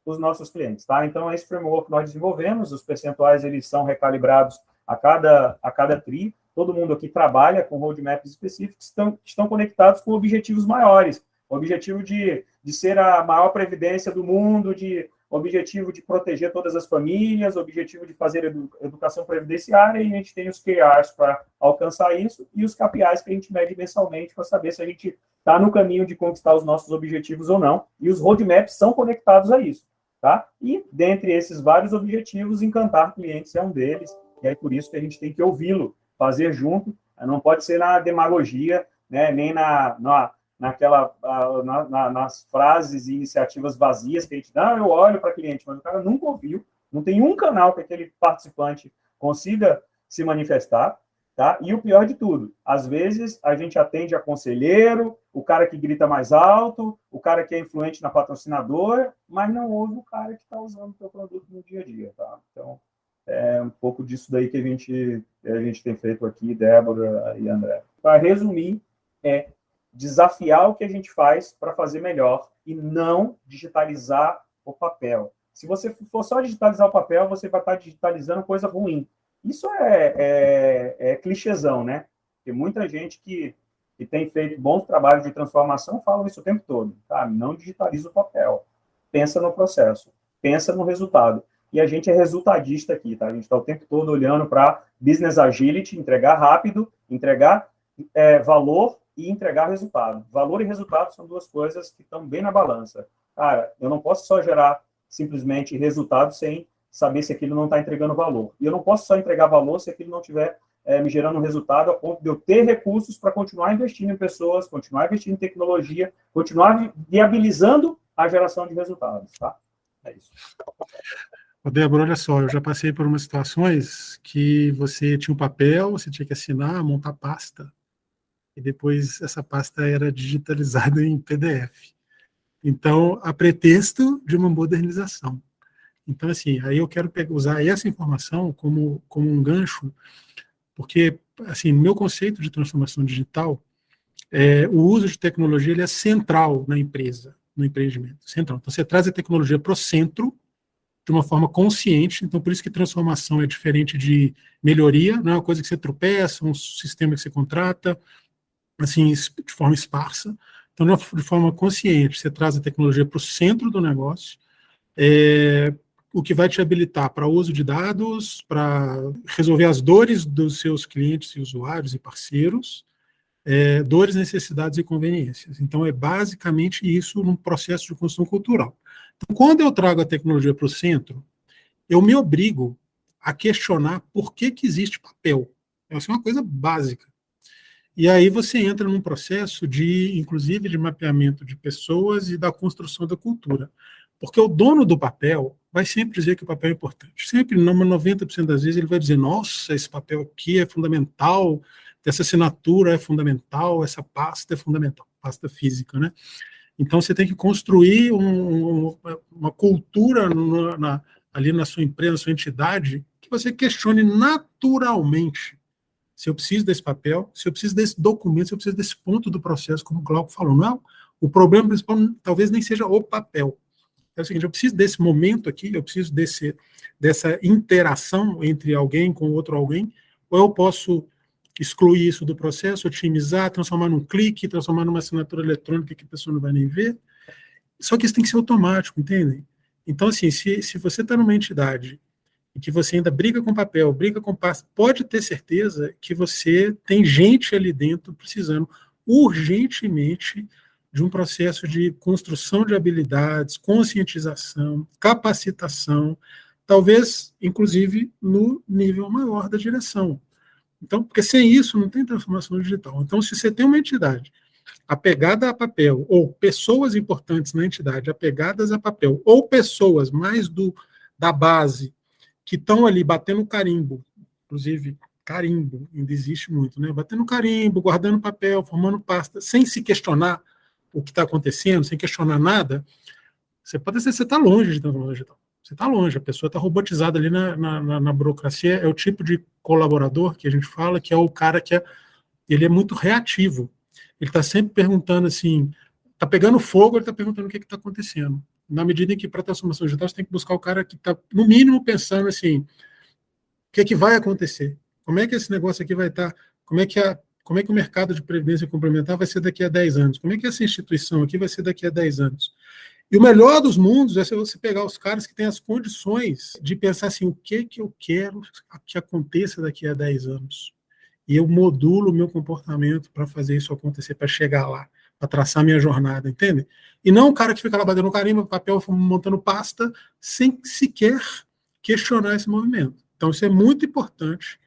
os nossos clientes, tá? Então, esse framework que nós desenvolvemos, os percentuais, eles são recalibrados a cada tri. Todo mundo aqui trabalha com roadmaps específicos que estão conectados com objetivos maiores. O objetivo de ser a maior previdência do mundo, objetivo de proteger todas as famílias, objetivo de fazer educação previdenciária, e a gente tem os KRs para alcançar isso, e os KPIs que a gente mede mensalmente para saber se a gente está no caminho de conquistar os nossos objetivos ou não. E os roadmaps são conectados a isso, tá? E, dentre esses vários objetivos, encantar clientes é um deles, e é por isso que a gente tem que ouvi-lo, fazer junto, não pode ser na demagogia, né, nem nas frases e iniciativas vazias que a gente dá, eu olho para cliente, mas o cara nunca ouviu, não tem um canal que aquele participante consiga se manifestar, tá? E o pior de tudo, às vezes a gente atende a conselheiro, o cara que grita mais alto, o cara que é influente na patrocinadora, mas não ouve o cara que está usando o seu produto no dia a dia, tá? Então, é um pouco disso daí que a gente tem feito aqui, Débora e André. Para resumir, desafiar o que a gente faz para fazer melhor e não digitalizar o papel. Se você for só digitalizar o papel, você vai estar digitalizando coisa ruim. Isso é clichêzão, né? Tem muita gente que tem feito bons trabalhos de transformação falam isso o tempo todo. Tá? Não digitaliza o papel. Pensa no processo. Pensa no resultado. E a gente é resultadista aqui, tá? A gente está o tempo todo olhando para business agility, entregar rápido, entregar valor e entregar resultado. Valor e resultado são duas coisas que estão bem na balança. Cara, eu não posso só gerar simplesmente resultado sem saber se aquilo não está entregando valor. E eu não posso só entregar valor se aquilo não estiver me gerando resultado a ponto de eu ter recursos para continuar investindo em pessoas, continuar investindo em tecnologia, continuar viabilizando a geração de resultados, tá? É isso. Débora, olha só, eu já passei por umas situações que você tinha um papel, você tinha que assinar, montar pasta, e depois essa pasta era digitalizada em PDF. Então, a pretexto de uma modernização. Então, assim, aí eu quero usar essa informação como um gancho, porque, assim, no meu conceito de transformação digital, o uso de tecnologia ele é central na empresa, no empreendimento, central. Então, você traz a tecnologia para o centro, de uma forma consciente, então por isso que transformação é diferente de melhoria, não é uma coisa que você tropeça, um sistema que você contrata, assim, de forma esparsa. Então, de forma consciente, você traz a tecnologia para o centro do negócio, o que vai te habilitar para o uso de dados, para resolver as dores dos seus clientes e usuários e parceiros, dores, necessidades e conveniências. Então, é basicamente isso num processo de construção cultural. Então, quando eu trago a tecnologia para o centro, eu me obrigo a questionar por que existe papel. Essa é uma coisa básica. E aí você entra num processo inclusive, de mapeamento de pessoas e da construção da cultura. Porque o dono do papel vai sempre dizer que o papel é importante. Sempre, 90% das vezes, ele vai dizer, nossa, esse papel aqui é fundamental, essa assinatura é fundamental, essa pasta é fundamental, pasta física, né? Então, você tem que construir uma cultura ali na sua empresa, na sua entidade, que você questione naturalmente se eu preciso desse papel, se eu preciso desse documento, se eu preciso desse ponto do processo, como o Glauco falou. Não, o problema principal talvez nem seja o papel. É o seguinte, eu preciso desse momento aqui, eu preciso dessa interação entre alguém com outro alguém, ou eu posso excluir isso do processo, otimizar, transformar num clique, transformar numa assinatura eletrônica que a pessoa não vai nem ver. Só que isso tem que ser automático, entendem? Então, assim, se você está numa entidade e que você ainda briga com papel, briga com pasta, pode ter certeza que você tem gente ali dentro precisando urgentemente de um processo de construção de habilidades, conscientização, capacitação, talvez, inclusive, no nível maior da direção. Então, porque sem isso não tem transformação digital. Então, se você tem uma entidade apegada a papel, ou pessoas importantes na entidade apegadas a papel, ou pessoas mais da base, que estão ali batendo carimbo, inclusive carimbo, ainda existe muito, né? Batendo carimbo, guardando papel, formando pasta, sem se questionar o que está acontecendo, sem questionar nada, você está longe de transformação digital. Você está longe, a pessoa está robotizada ali na burocracia, é o tipo de colaborador que a gente fala, que é o cara ele é muito reativo. Ele está sempre perguntando assim, está pegando fogo, ele está perguntando o que está acontecendo. Na medida em que, para a transformação digital, você tem que buscar o cara que está, no mínimo, pensando assim, o que vai acontecer? Como é que esse negócio aqui vai estar? Como é que o mercado de previdência complementar vai ser daqui a 10 anos? Como é que essa instituição aqui vai ser daqui a 10 anos? E o melhor dos mundos é você pegar os caras que têm as condições de pensar assim, o que eu quero que aconteça daqui a 10 anos? E eu modulo o meu comportamento para fazer isso acontecer, para chegar lá, para traçar minha jornada, entende? E não o cara que fica lá batendo carimbo, papel, montando pasta, sem sequer questionar esse movimento. Então, isso é muito importante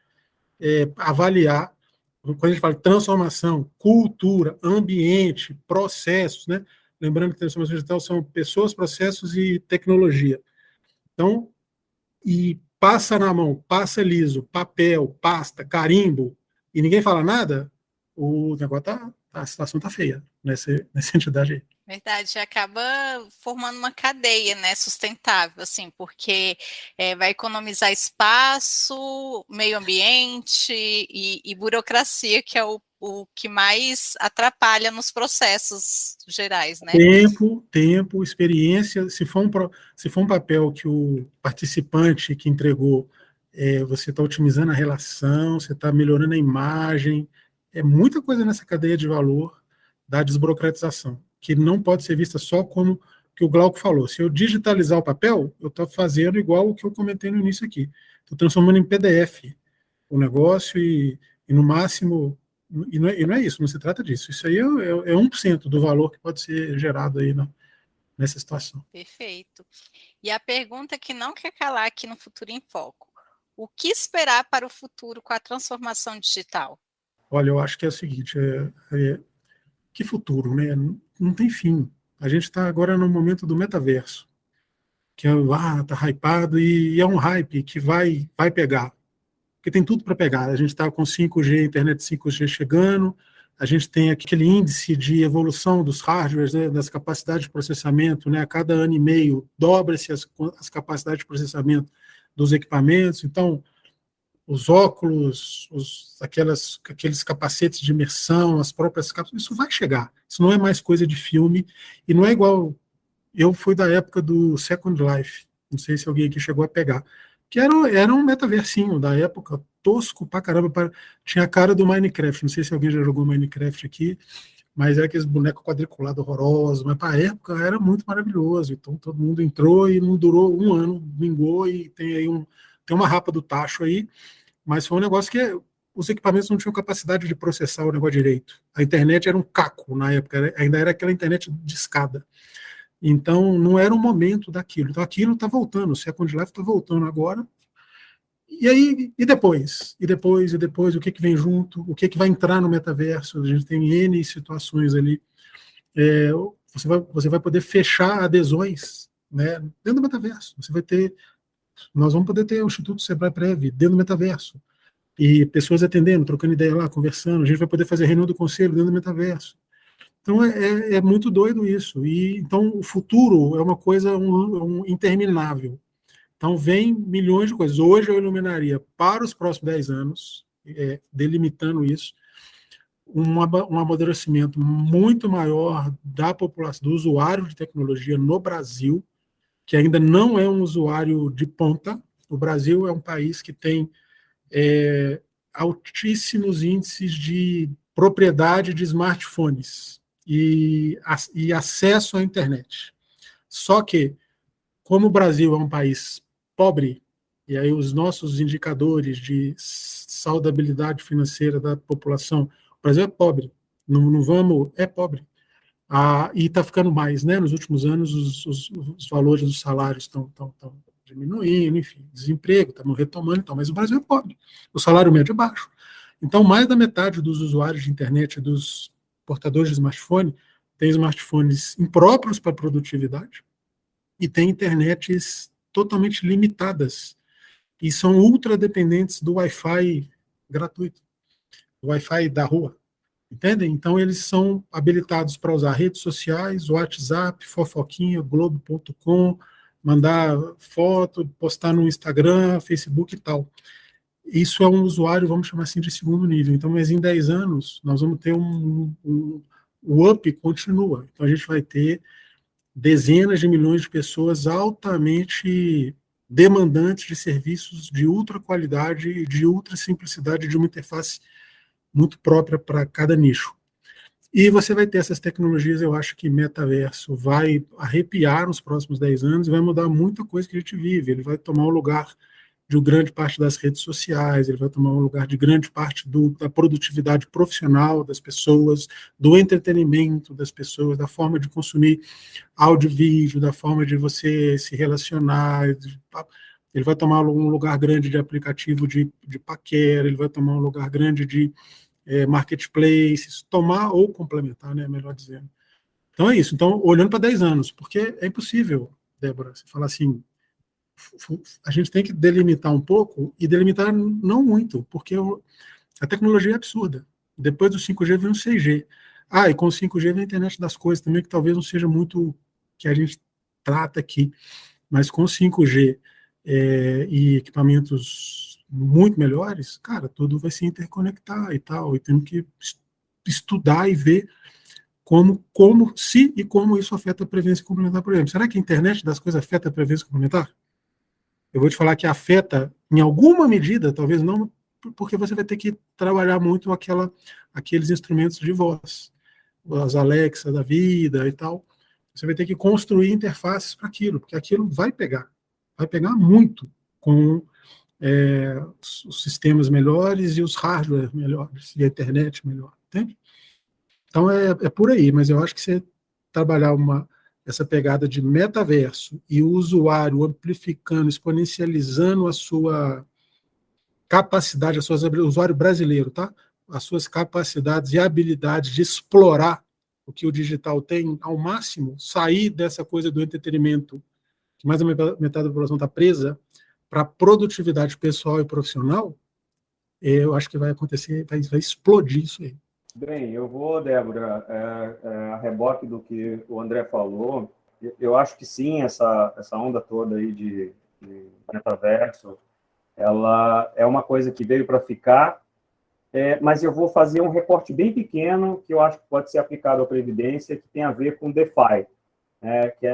avaliar, quando a gente fala de transformação, cultura, ambiente, processos, né? Lembrando que transformação digital são pessoas, processos e tecnologia. Então, e passa na mão, passa liso, papel, pasta, carimbo, e ninguém fala nada, o negócio a situação está feia nessa entidade aí. Verdade, acaba formando uma cadeia, né, sustentável, assim, porque vai economizar espaço, meio ambiente e burocracia, que é o que mais atrapalha nos processos gerais, né? Tempo, experiência. Se for um papel que o participante que entregou, você está otimizando a relação, você está melhorando a imagem, é muita coisa nessa cadeia de valor da desburocratização, que não pode ser vista só como que o Glauco falou. Se eu digitalizar o papel, eu estou fazendo igual o que eu comentei no início aqui. Estou transformando em PDF o negócio e no máximo... E não é isso, não se trata disso. Isso aí é 1% do valor que pode ser gerado aí nessa situação. Perfeito. E a pergunta que não quer calar aqui no Futuro em Foco: o que esperar para o futuro com a transformação digital? Olha, eu acho que é o seguinte, que futuro, né? Não tem fim. A gente está agora no momento do metaverso, que tá hypado e é um hype que vai pegar. Porque tem tudo para pegar. A gente está com 5G, internet 5G chegando, a gente tem aquele índice de evolução dos hardwares, né, das capacidades de processamento, né, a cada ano e meio dobra-se as capacidades de processamento dos equipamentos. Então, os óculos, aqueles capacetes de imersão, as próprias cápsulas, isso vai chegar. Isso não é mais coisa de filme, e não é igual... Eu fui da época do Second Life, não sei se alguém aqui chegou a pegar, que era um metaversinho da época, tosco pra caramba, tinha a cara do Minecraft, não sei se alguém já jogou Minecraft aqui, mas era aqueles bonecos quadriculados horrorosos, mas para a época era muito maravilhoso, então todo mundo entrou e não durou um ano, vingou, e tem aí tem uma rapa do tacho aí, mas foi um negócio que os equipamentos não tinham capacidade de processar o negócio direito. A internet era um caco na época, ainda era aquela internet de escada. Então, não era o momento daquilo. Então, aquilo está voltando, o Second Life está voltando agora. E aí, e depois? E depois, o que vem junto? O que vai entrar no metaverso? A gente tem N situações ali. Você vai poder fechar adesões, né, dentro do metaverso. Nós vamos poder ter o Instituto Sebrae Prev dentro do metaverso. E pessoas atendendo, trocando ideia lá, conversando. A gente vai poder fazer reunião do conselho dentro do metaverso. Então, é muito doido isso. E, então, o futuro é uma coisa interminável. Então, vem milhões de coisas. Hoje eu iluminaria para os próximos 10 anos, delimitando isso, um amadurecimento muito maior da população, do usuário de tecnologia no Brasil, que ainda não é um usuário de ponta. O Brasil é um país que tem altíssimos índices de propriedade de smartphones e acesso à internet. Só que, como o Brasil é um país pobre, e aí os nossos indicadores de saudabilidade financeira da população, o Brasil é pobre, é pobre. E está ficando mais, né? Nos últimos anos, os valores dos salários estão diminuindo, enfim, desemprego, estamos retomando, então, mas o Brasil é pobre, o salário médio é baixo. Então, mais da metade dos usuários de internet, dos portadores de smartphone, tem smartphones impróprios para produtividade e tem internets totalmente limitadas e são ultra dependentes do Wi-Fi gratuito, do Wi-Fi da rua. Entendem? Então, eles são habilitados para usar redes sociais, WhatsApp, fofoquinha, globo.com, mandar foto, postar no Instagram, Facebook e tal. Isso é um usuário, vamos chamar assim, de segundo nível. Então, mas em 10 anos, nós vamos ter o up continua. Então, a gente vai ter dezenas de milhões de pessoas altamente demandantes de serviços de ultra qualidade, de ultra simplicidade, de uma interface muito própria para cada nicho. E você vai ter essas tecnologias, eu acho que metaverso vai arrepiar nos próximos 10 anos e vai mudar muita coisa que a gente vive. Ele vai tomar o lugar de grande parte das redes sociais, ele vai tomar o lugar de grande parte da produtividade profissional das pessoas, do entretenimento das pessoas, da forma de consumir áudio e vídeo, da forma de você se relacionar. Ele vai tomar um lugar grande de aplicativo de paquera, ele vai tomar um lugar grande de marketplaces, tomar ou complementar, né, melhor dizendo. Então é isso. Então, olhando para 10 anos, porque é impossível, Débora, você falar assim, a gente tem que delimitar um pouco, e delimitar não muito, porque a tecnologia é absurda. Depois do 5G vem o 6G. E com o 5G vem a internet das coisas também, que talvez não seja muito que a gente trata aqui, mas com o 5G e equipamentos muito melhores, cara, tudo vai se interconectar e tal, e temos que estudar e ver como isso afeta a previdência complementar, por exemplo. Será que a internet das coisas afeta a previdência complementar? Eu vou te falar que afeta, em alguma medida, talvez não, porque você vai ter que trabalhar muito aqueles instrumentos de voz, as Alexa da vida e tal. Você vai ter que construir interfaces para aquilo, porque aquilo vai pegar muito com os sistemas melhores e os hardware melhores, e a internet melhor, entende? Então é por aí, mas eu acho que você trabalhar essa pegada de metaverso e o usuário amplificando, exponencializando a sua capacidade, o usuário brasileiro, tá? As suas capacidades e habilidades de explorar o que o digital tem ao máximo, sair dessa coisa do entretenimento, que mais da metade da população está presa, para produtividade pessoal e profissional, eu acho que vai acontecer, vai explodir isso aí. Bem, eu vou, Débora, a reboque do que o André falou, eu acho que sim, essa onda toda aí de metaverso, ela é uma coisa que veio para ficar, mas eu vou fazer um recorte bem pequeno que eu acho que pode ser aplicado à Previdência, que tem a ver com DeFi, que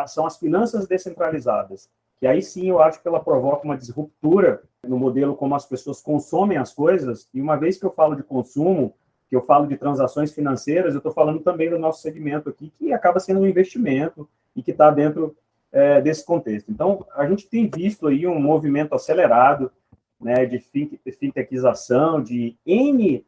são as finanças descentralizadas, que aí sim eu acho que ela provoca uma disruptura no modelo como as pessoas consomem as coisas, e uma vez que eu falo de consumo, que eu falo de transações financeiras, eu estou falando também do nosso segmento aqui, que acaba sendo um investimento e que está dentro desse contexto. Então, a gente tem visto aí um movimento acelerado né, de fintechização, de N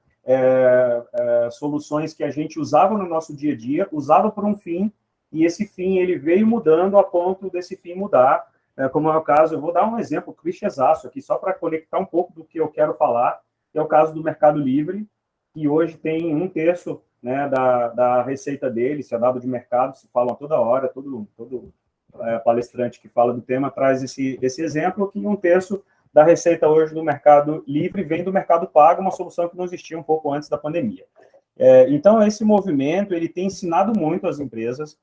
soluções que a gente usava no nosso dia a dia, usava por um fim, e esse fim ele veio mudando a ponto desse fim mudar, como é o caso, eu vou dar um exemplo clichêzaço aqui, só para conectar um pouco do que eu quero falar, que é o caso do Mercado Livre, que hoje tem 1/3, né, da receita dele, se é dado de mercado, se fala toda hora, todo palestrante que fala do tema traz esse exemplo, que 1/3 da receita hoje do Mercado Livre vem do Mercado Pago, uma solução que não existia um pouco antes da pandemia. Então, esse movimento, ele tem ensinado muito às empresas.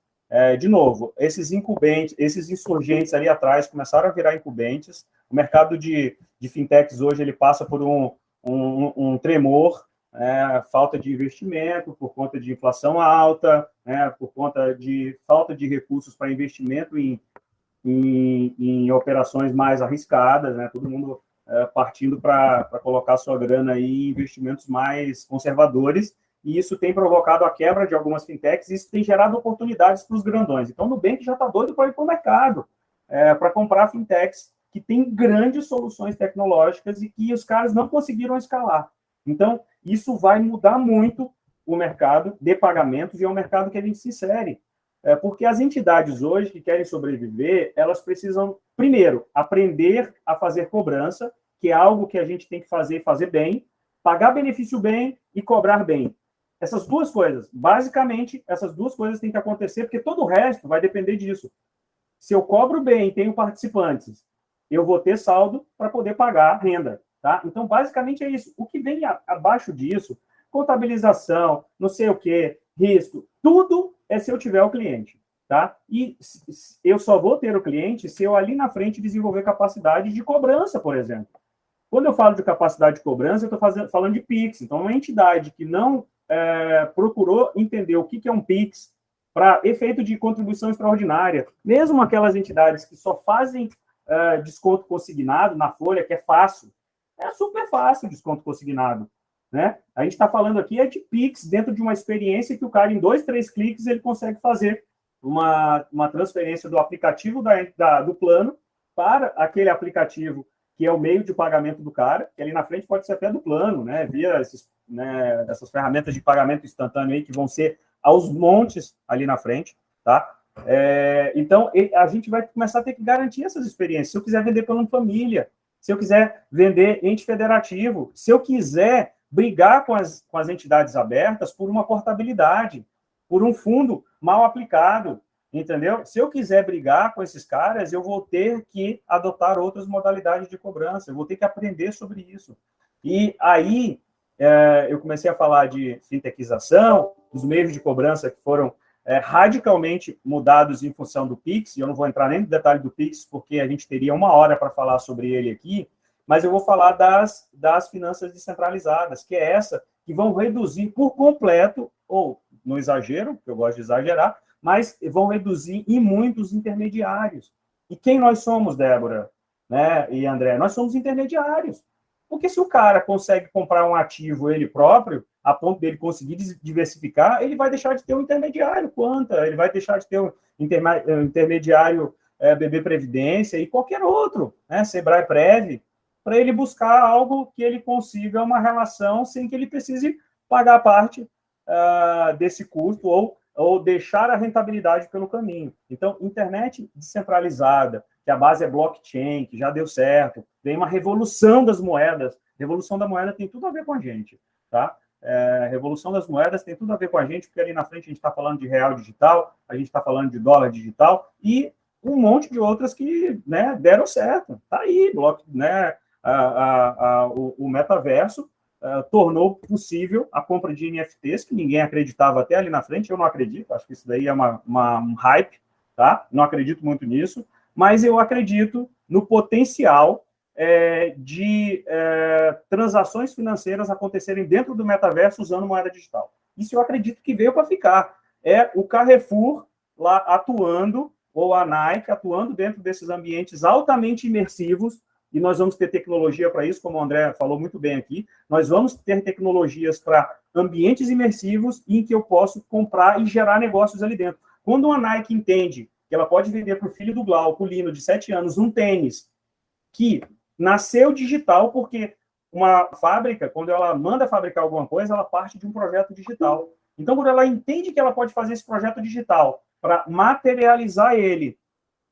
De novo, esses incumbentes, esses insurgentes ali atrás começaram a virar incumbentes. O mercado de fintechs hoje, ele passa por um tremor, falta de investimento, por conta de inflação alta, por conta de falta de recursos para investimento em operações mais arriscadas, né? Todo mundo partindo para colocar sua grana aí em investimentos mais conservadores, e isso tem provocado a quebra de algumas fintechs, e isso tem gerado oportunidades para os grandões. Então, o Nubank já está doido para ir para o mercado, para comprar fintechs que têm grandes soluções tecnológicas e que os caras não conseguiram escalar. Então, isso vai mudar muito o mercado de pagamentos, e é um mercado que a gente se insere. Porque as entidades hoje que querem sobreviver, elas precisam, primeiro, aprender a fazer cobrança, que é algo que a gente tem que fazer bem, pagar benefício bem e cobrar bem. Essas duas coisas, basicamente, essas duas coisas têm que acontecer, porque todo o resto vai depender disso. Se eu cobro bem e tenho participantes, eu vou ter saldo para poder pagar a renda. Tá? Então, basicamente é isso. O que vem abaixo disso, contabilização, não sei o quê, risco, tudo é se eu tiver o cliente. Tá? E eu só vou ter o cliente se eu ali na frente desenvolver capacidade de cobrança, por exemplo. Quando eu falo de capacidade de cobrança, eu estou falando de PIX. Então, uma entidade que não procurou entender o que é um PIX para efeito de contribuição extraordinária, mesmo aquelas entidades que só fazem desconto consignado na folha, que é fácil, é super fácil o desconto consignado. Né? A gente está falando aqui de PIX dentro de uma experiência que o cara, em 2, 3 cliques, ele consegue fazer uma transferência do aplicativo do plano para aquele aplicativo que é o meio de pagamento do cara, que ali na frente pode ser até do plano, né? Via essas ferramentas de pagamento instantâneo aí que vão ser aos montes ali na frente, tá? Então, a gente vai começar a ter que garantir essas experiências. Se eu quiser vender plano família, se eu quiser vender ente federativo, se eu quiser brigar com as entidades abertas por uma portabilidade, por um fundo mal aplicado, entendeu? Se eu quiser brigar com esses caras, eu vou ter que adotar outras modalidades de cobrança, eu vou ter que aprender sobre isso. E aí, eu comecei a falar de fintechização, dos meios de cobrança que foram radicalmente mudados em função do Pix, e eu não vou entrar nem no detalhe do Pix, porque a gente teria 1 hora para falar sobre ele aqui, mas eu vou falar das finanças descentralizadas, que é essa que vão reduzir por completo, ou no exagero, porque eu gosto de exagerar, mas vão reduzir em muitos intermediários. E quem nós somos, Débora, né, e André? Nós somos intermediários. Porque se o cara consegue comprar um ativo ele próprio, a ponto dele conseguir diversificar, ele vai deixar de ter um intermediário Quanta, ele vai deixar de ter um intermediário BB Previdência e qualquer outro, né, Sebrae Prev, para ele buscar algo que ele consiga uma relação sem que ele precise pagar parte desse custo ou deixar a rentabilidade pelo caminho. Então, internet descentralizada, que a base é blockchain, que já deu certo, vem uma revolução das moedas. Revolução da moeda tem tudo a ver com a gente, tá? Revolução das moedas tem tudo a ver com a gente, porque ali na frente a gente está falando de real digital, a gente está falando de dólar digital e um monte de outras que, né, deram certo. Tá aí, né? O metaverso tornou possível a compra de NFTs, que ninguém acreditava até ali na frente. Eu não acredito, acho que isso daí é um hype, tá? Não acredito muito nisso, mas eu acredito no potencial de transações financeiras acontecerem dentro do metaverso usando moeda digital. Isso eu acredito que veio para ficar. É o Carrefour lá atuando, ou a Nike atuando dentro desses ambientes altamente imersivos, e nós vamos ter tecnologia para isso, como o André falou muito bem aqui, nós vamos ter tecnologias para ambientes imersivos em que eu posso comprar e gerar negócios ali dentro. Quando uma Nike entende que ela pode vender para o filho do Glauco, o Lino, de 7 anos, um tênis que nasceu digital porque uma fábrica, quando ela manda fabricar alguma coisa, ela parte de um projeto digital. Então, quando ela entende que ela pode fazer esse projeto digital para materializar ele,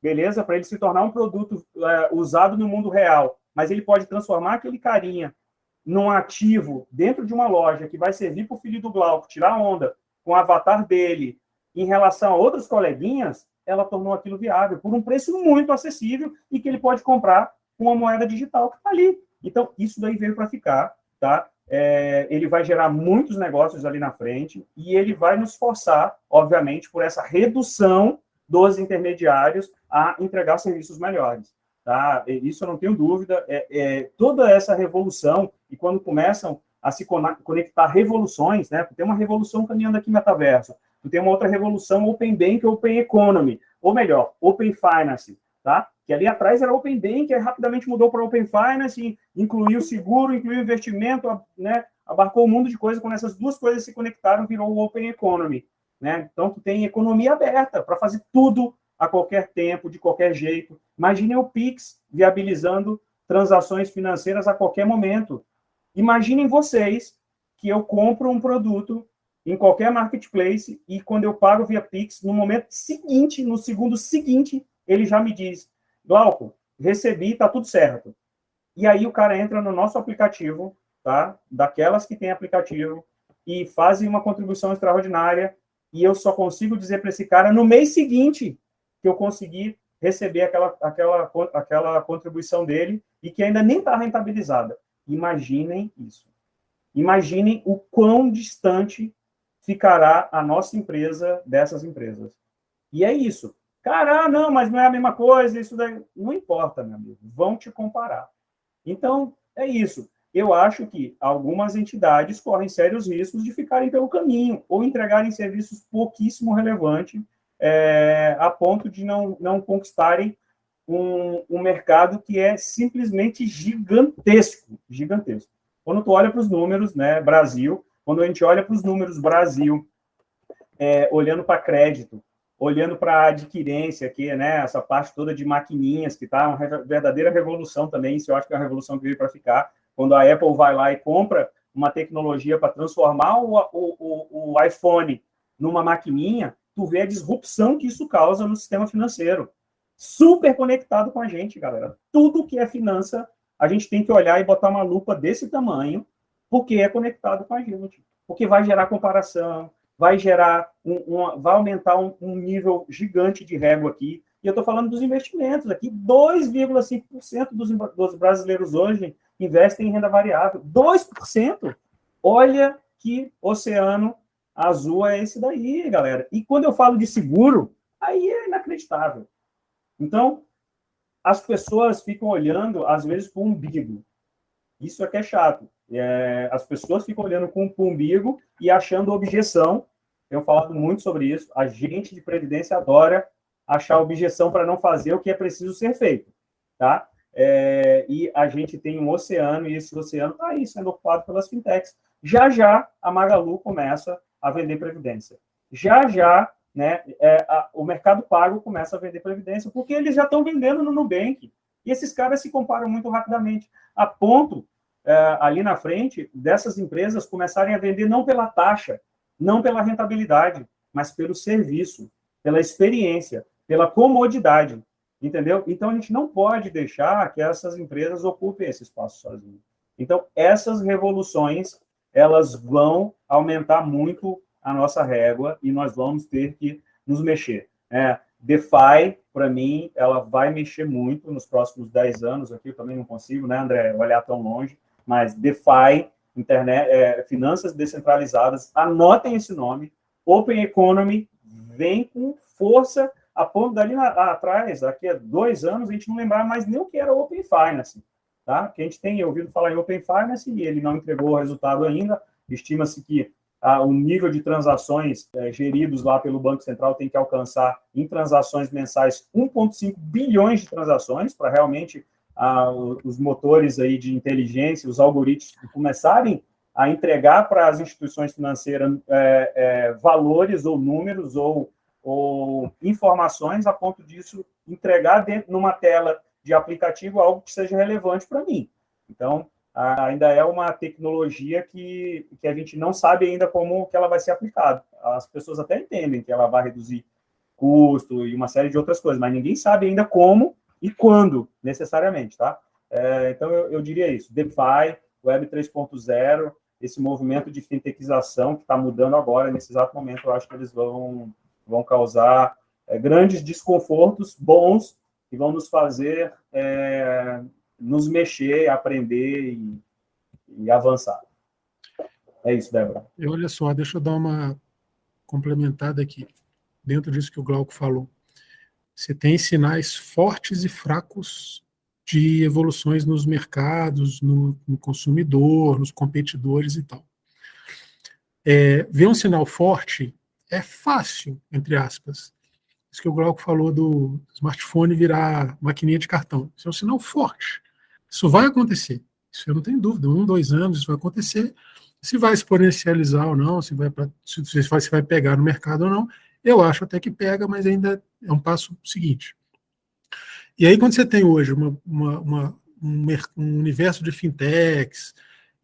beleza? Para ele se tornar um produto usado no mundo real, mas ele pode transformar aquele carinha num ativo dentro de uma loja que vai servir para o filho do Glauco tirar onda com o avatar dele em relação a outros coleguinhas, ela tornou aquilo viável por um preço muito acessível e que ele pode comprar com uma moeda digital que está ali. Então, isso daí veio para ficar, tá? Ele vai gerar muitos negócios ali na frente e ele vai nos forçar, obviamente, por essa redução dos intermediários a entregar serviços melhores. Tá? Isso eu não tenho dúvida. Toda essa revolução, e quando começam a se conectar revoluções, né? Tem uma revolução caminhando aqui metaverso, tem uma outra revolução Open Bank, Open Economy, ou melhor, Open Finance, tá? Que ali atrás era Open Bank, aí rapidamente mudou para Open Finance, incluiu seguro, incluiu investimento, né? Abarcou um mundo de coisas. Quando essas duas coisas se conectaram, virou o Open Economy, né? Então, tu tem economia aberta para fazer tudo a qualquer tempo, de qualquer jeito. Imaginem o Pix viabilizando transações financeiras a qualquer momento. Imaginem vocês que eu compro um produto em qualquer marketplace e quando eu pago via Pix, no momento seguinte, no segundo seguinte, ele já me diz, Glauco, recebi, tá tudo certo. E aí o cara entra no nosso aplicativo, tá? Daquelas que tem aplicativo, e fazem uma contribuição extraordinária, e eu só consigo dizer para esse cara no mês seguinte que eu consegui receber aquela contribuição dele e que ainda nem está rentabilizada. Imaginem isso. Imaginem o quão distante ficará a nossa empresa dessas empresas. E é isso. Cara, não, mas não é a mesma coisa, isso daí... Não importa, meu amigo. Vão te comparar. Então, é isso. Eu acho que algumas entidades correm sérios riscos de ficarem pelo caminho ou entregarem serviços pouquíssimo relevantes a ponto de não conquistarem um mercado que é simplesmente gigantesco. Gigantesco. Quando tu olha para os números, né, Brasil, quando a gente olha para os números Brasil, olhando para crédito, olhando para a adquirência aqui, né, essa parte toda de maquininhas, que está uma verdadeira revolução também, isso eu acho que é uma revolução que veio para ficar. Quando a Apple vai lá e compra uma tecnologia para transformar o iPhone numa maquininha, tu vê a disrupção que isso causa no sistema financeiro. Super conectado com a gente, galera. Tudo que é finança, a gente tem que olhar e botar uma lupa desse tamanho, porque é conectado com a gente. Porque vai gerar comparação, vai gerar vai aumentar um nível gigante de régua aqui. E eu estou falando dos investimentos aqui. 2,5% dos brasileiros hoje investem em renda variável. 2%! Olha que oceano azul é esse daí, galera. E quando eu falo de seguro, aí é inacreditável. Então, as pessoas ficam olhando, às vezes, para o umbigo. Isso aqui é chato. As pessoas ficam olhando com o umbigo e achando objeção. Tenho falado muito sobre isso. A gente de Previdência adora achar objeção para não fazer o que é preciso ser feito. Tá? E a gente tem um oceano, e esse oceano está aí sendo ocupado pelas fintechs. Já a Magalu começa a vender Previdência. Já, né, o Mercado Pago começa a vender Previdência, porque eles já estão vendendo no Nubank. E esses caras se comparam muito rapidamente, a ponto, ali na frente, dessas empresas começarem a vender não pela taxa, não pela rentabilidade, mas pelo serviço, pela experiência, pela comodidade. Entendeu? Então, a gente não pode deixar que essas empresas ocupem esse espaço sozinhas. Então, essas revoluções, elas vão aumentar muito a nossa régua e nós vamos ter que nos mexer. DeFi, para mim, ela vai mexer muito nos próximos 10 anos. Aqui eu também não consigo, né, André, olhar tão longe, mas DeFi, internet, finanças descentralizadas, anotem esse nome. Open Economy vem com força, a ponto dali atrás, daqui a 2 anos, a gente não lembrar mais nem o que era Open Finance. Tá? Que a gente tem ouvido falar em Open Finance e ele não entregou o resultado ainda. Estima-se que o nível de transações geridos lá pelo Banco Central tem que alcançar, em transações mensais, 1,5 bilhões de transações, para realmente os motores aí de inteligência, os algoritmos, começarem a entregar para as instituições financeiras valores ou números ou informações a ponto disso entregar numa tela de aplicativo algo que seja relevante para mim. Então, ainda é uma tecnologia que a gente não sabe ainda como que ela vai ser aplicada. As pessoas até entendem que ela vai reduzir custo e uma série de outras coisas, mas ninguém sabe ainda como e quando, necessariamente, tá? Então, eu diria isso. DeFi, Web 3.0, esse movimento de fintechização que está mudando agora, nesse exato momento, eu acho que eles vão causar grandes desconfortos bons que vão nos fazer nos mexer, aprender e avançar. É isso, Débora. E olha só, deixa eu dar uma complementada aqui, dentro disso que o Glauco falou. Você tem sinais fortes e fracos de evoluções nos mercados, no consumidor, nos competidores e tal. Ver um sinal forte é fácil, entre aspas. Isso que o Glauco falou do smartphone virar maquininha de cartão. Isso é um sinal forte. Isso vai acontecer. Isso eu não tenho dúvida. 1, 2 anos isso vai acontecer. Se vai exponencializar ou não, se vai pegar no mercado ou não, eu acho até que pega, mas ainda é um passo seguinte. E aí, quando você tem hoje um universo de fintechs,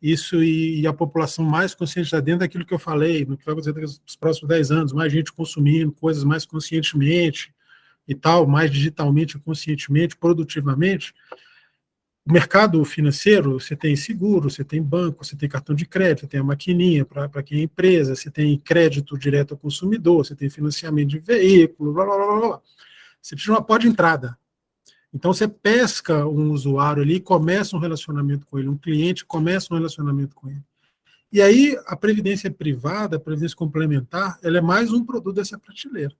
isso e a população mais consciente está dentro daquilo que eu falei, no que vai acontecer nos próximos 10 anos, mais gente consumindo coisas mais conscientemente e tal, mais digitalmente, conscientemente, produtivamente. O mercado financeiro, você tem seguro, você tem banco, você tem cartão de crédito, você tem a maquininha para quem é empresa, você tem crédito direto ao consumidor, você tem financiamento de veículo, blá, blá, blá, blá. Você precisa de uma porta de entrada. Então, você pesca um usuário ali, começa um relacionamento com ele, um cliente começa um relacionamento com ele. E aí, a previdência privada, a previdência complementar, ela é mais um produto dessa prateleira.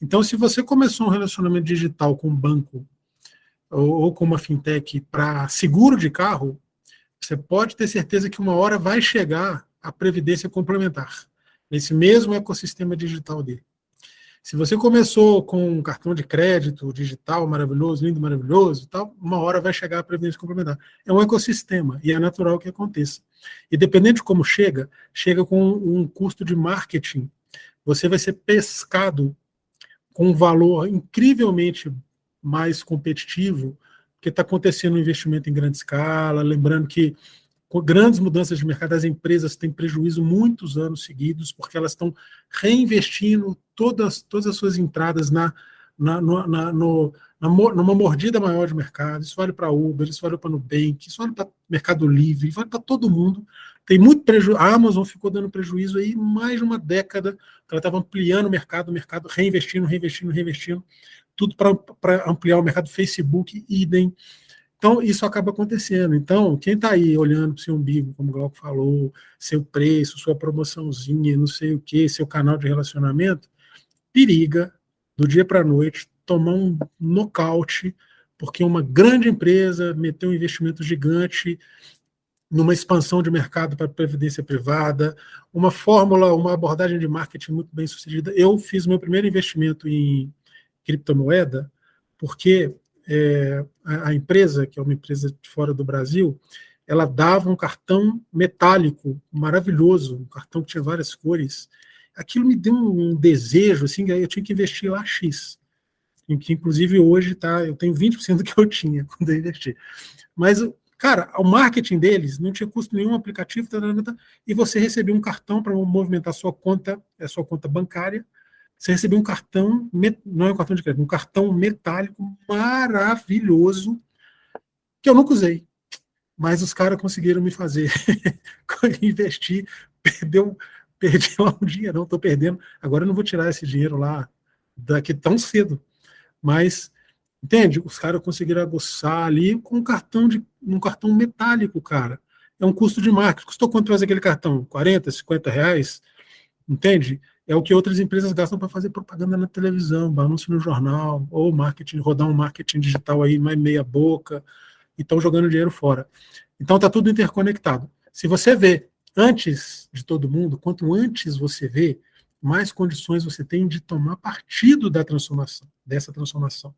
Então, se você começou um relacionamento digital com um banco ou com uma fintech para seguro de carro, você pode ter certeza que uma hora vai chegar a previdência complementar, nesse mesmo ecossistema digital dele. Se você começou com um cartão de crédito digital maravilhoso, lindo, maravilhoso e tal, uma hora vai chegar a previdência complementar. É um ecossistema e é natural que aconteça. E dependendo de como chega com um custo de marketing. Você vai ser pescado com um valor incrivelmente mais competitivo, porque está acontecendo um investimento em grande escala, lembrando que com grandes mudanças de mercado, as empresas têm prejuízo muitos anos seguidos, porque elas estão reinvestindo todas as suas entradas numa mordida maior de mercado. Isso vale para Uber, isso vale para Nubank, isso vale para Mercado Livre, vale para todo mundo. Tem muito prejuízo. A Amazon ficou dando prejuízo aí mais de uma década, ela estava ampliando o mercado, reinvestindo, tudo para ampliar o mercado. Facebook, idem. Então, isso acaba acontecendo. Então, quem está aí olhando para o seu umbigo, como o Glauco falou, seu preço, sua promoçãozinha, não sei o quê, seu canal de relacionamento, periga, do dia para a noite, tomar um nocaute, porque uma grande empresa meteu um investimento gigante numa expansão de mercado para a previdência privada, uma fórmula, uma abordagem de marketing muito bem sucedida. Eu fiz meu primeiro investimento em criptomoeda, porque a empresa, que é uma empresa de fora do Brasil, ela dava um cartão metálico maravilhoso, um cartão que tinha várias cores. Aquilo me deu um desejo, assim, eu tinha que investir lá X, que inclusive hoje eu tenho 20% do que eu tinha quando eu investi. Mas, cara, o marketing deles não tinha custo nenhum, aplicativo, e você recebia um cartão para movimentar sua conta bancária. Você recebeu um cartão, não é um cartão de crédito, um cartão metálico maravilhoso, que eu nunca usei. Mas os caras conseguiram me fazer investir, perdi lá um dinheiro, estou perdendo. Agora eu não vou tirar esse dinheiro lá daqui tão cedo. Mas, entende? Os caras conseguiram aguçar ali com um cartão metálico, cara. É um custo de marketing. Custou quanto faz aquele cartão? 40, 50 reais? Entende? É o que outras empresas gastam para fazer propaganda na televisão, anúncio no jornal, ou marketing, rodar um marketing digital aí mais meia boca, e estão jogando dinheiro fora. Então está tudo interconectado. Se você vê antes de todo mundo, quanto antes você vê, mais condições você tem de tomar partido dessa transformação.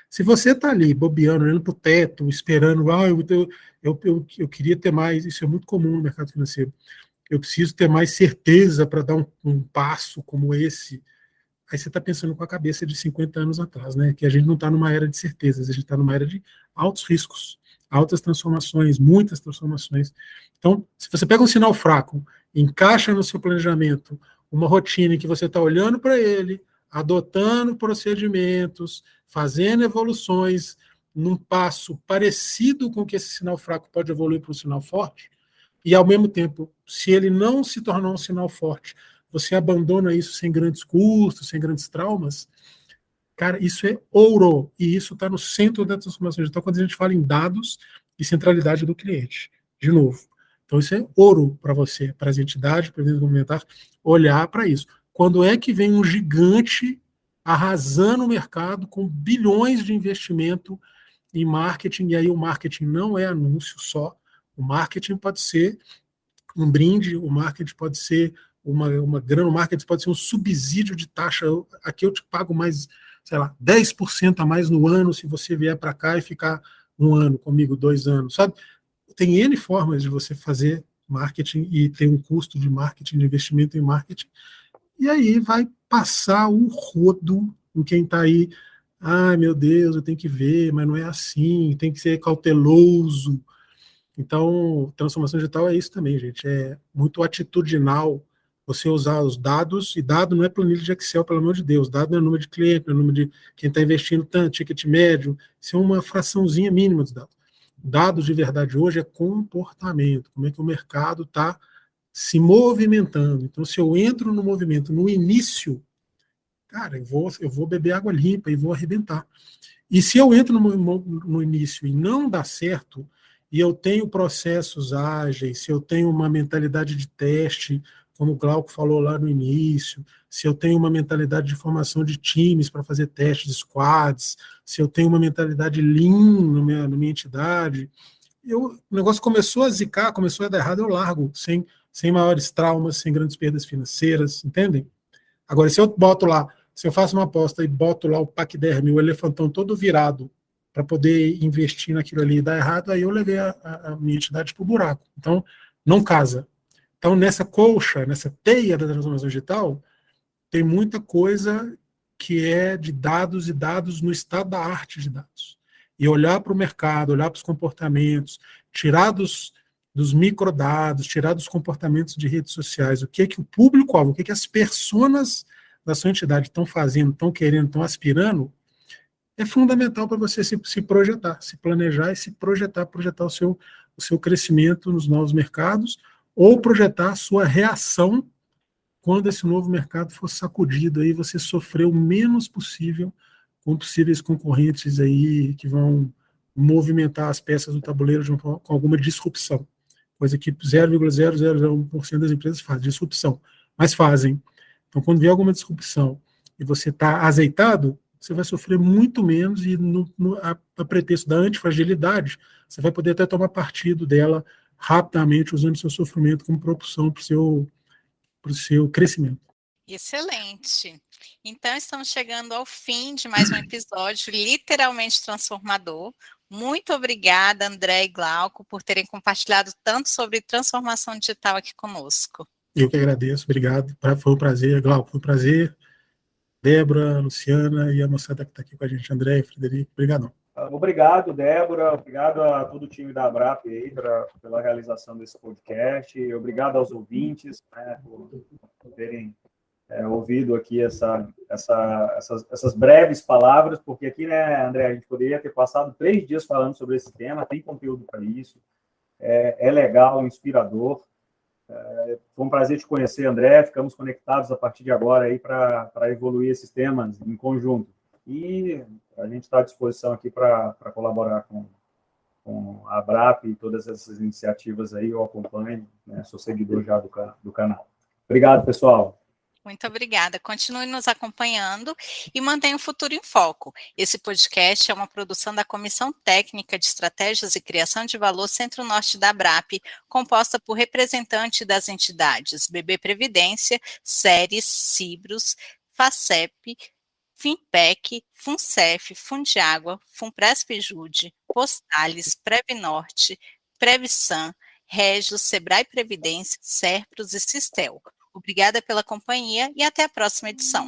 Se você está ali bobeando, olhando para o teto, esperando, eu queria ter mais, isso é muito comum no mercado financeiro. Eu preciso ter mais certeza para dar um passo como esse. Aí você está pensando com a cabeça de 50 anos atrás, né? Que a gente não está numa era de certezas, a gente está numa era de altos riscos, altas transformações, muitas transformações. Então, se você pega um sinal fraco, encaixa no seu planejamento uma rotina em que você está olhando para ele, adotando procedimentos, fazendo evoluções num passo parecido com que esse sinal fraco pode evoluir para um sinal forte, e ao mesmo tempo, se ele não se tornar um sinal forte, você abandona isso sem grandes custos, sem grandes traumas, cara, isso é ouro, e isso está no centro da transformação digital quando a gente fala em dados e centralidade do cliente. De novo. Então, isso é ouro para você, para as entidades, para a complementar, olhar para isso. Quando é que vem um gigante arrasando o mercado com bilhões de investimento em marketing, e aí o marketing não é anúncio só, o marketing pode ser um brinde, o marketing pode ser uma grana, o marketing pode ser um subsídio de taxa, aqui eu te pago mais, sei lá, 10% a mais no ano se você vier para cá e ficar um ano comigo, 2 anos, sabe? Tem N formas de você fazer marketing e ter um custo de marketing, de investimento em marketing, e aí vai passar o rodo em quem está aí, ai meu Deus, eu tenho que ver, mas não é assim, tem que ser cauteloso. Então, transformação digital é isso também, gente, é muito atitudinal você usar os dados, e dado não é planilha de Excel, pelo amor de Deus, dado não é número de cliente, não é número de quem está investindo tanto, ticket médio, isso é uma fraçãozinha mínima dos dados. Dados de verdade hoje é comportamento, como é que o mercado está se movimentando. Então, se eu entro no movimento no início, cara, eu vou beber água limpa e vou arrebentar. E se eu entro no início e não dá certo, e eu tenho processos ágeis, se eu tenho uma mentalidade de teste, como o Glauco falou lá no início, se eu tenho uma mentalidade de formação de times para fazer testes, squads, se eu tenho uma mentalidade lean na minha entidade, o negócio começou a zicar, começou a dar errado, eu largo, sem maiores traumas, sem grandes perdas financeiras, entendem? Agora, se eu boto lá, se eu faço uma aposta e boto lá o paquiderme, o elefantão todo virado, para poder investir naquilo ali e dar errado, aí eu levei a minha entidade para o buraco. Então, não casa. Então, nessa colcha, nessa teia da transformação digital, tem muita coisa que é de dados e dados no estado da arte de dados. E olhar para o mercado, olhar para os comportamentos, tirar dos microdados, tirar dos comportamentos de redes sociais, o que é que o público-alvo, o que é que as personas da sua entidade estão fazendo, estão querendo, estão aspirando, é fundamental para você se projetar, se planejar e se projetar o seu crescimento nos novos mercados, ou projetar a sua reação quando esse novo mercado for sacudido, aí você sofrer o menos possível com possíveis concorrentes aí que vão movimentar as peças do tabuleiro com alguma disrupção, coisa que 0,0001% das empresas fazem, disrupção, mas fazem. Então, quando vier alguma disrupção e você está azeitado, você vai sofrer muito menos e, a pretexto da antifragilidade, você vai poder até tomar partido dela rapidamente, usando o seu sofrimento como propulsão para o seu crescimento. Excelente. Então, estamos chegando ao fim de mais um episódio literalmente transformador. Muito obrigada, André e Glauco, por terem compartilhado tanto sobre transformação digital aqui conosco. Eu que agradeço, obrigado. Foi um prazer, Glauco, foi um prazer. Débora, Luciana e a moçada que está aqui com a gente, André e Frederico, obrigadão. Obrigado, Débora, obrigado a todo o time da Abrap aí pela realização desse podcast, obrigado aos ouvintes, né, por terem ouvido aqui essas breves palavras, porque aqui, né, André, a gente poderia ter passado 3 dias falando sobre esse tema, tem conteúdo para isso, é legal, inspirador. Foi um prazer te conhecer, André, ficamos conectados a partir de agora aí para evoluir esses temas em conjunto. E a gente está à disposição aqui para colaborar com a Abrap e todas essas iniciativas aí, eu acompanho, né, sou seguidor já do canal. Obrigado, pessoal. Muito obrigada. Continue nos acompanhando e mantenha o Futuro em Foco. Esse podcast é uma produção da Comissão Técnica de Estratégias e Criação de Valor Centro-Norte da Abrap, composta por representantes das entidades BB Previdência, Ceres, Cibros, FACEP, Finpec, Funcef, Fundiágua, Funpresp-Jude, Postales, Previnorte, Previsan, Regis, Sebrae Previdência, Serpros e Sistel. Obrigada pela companhia e até a próxima edição.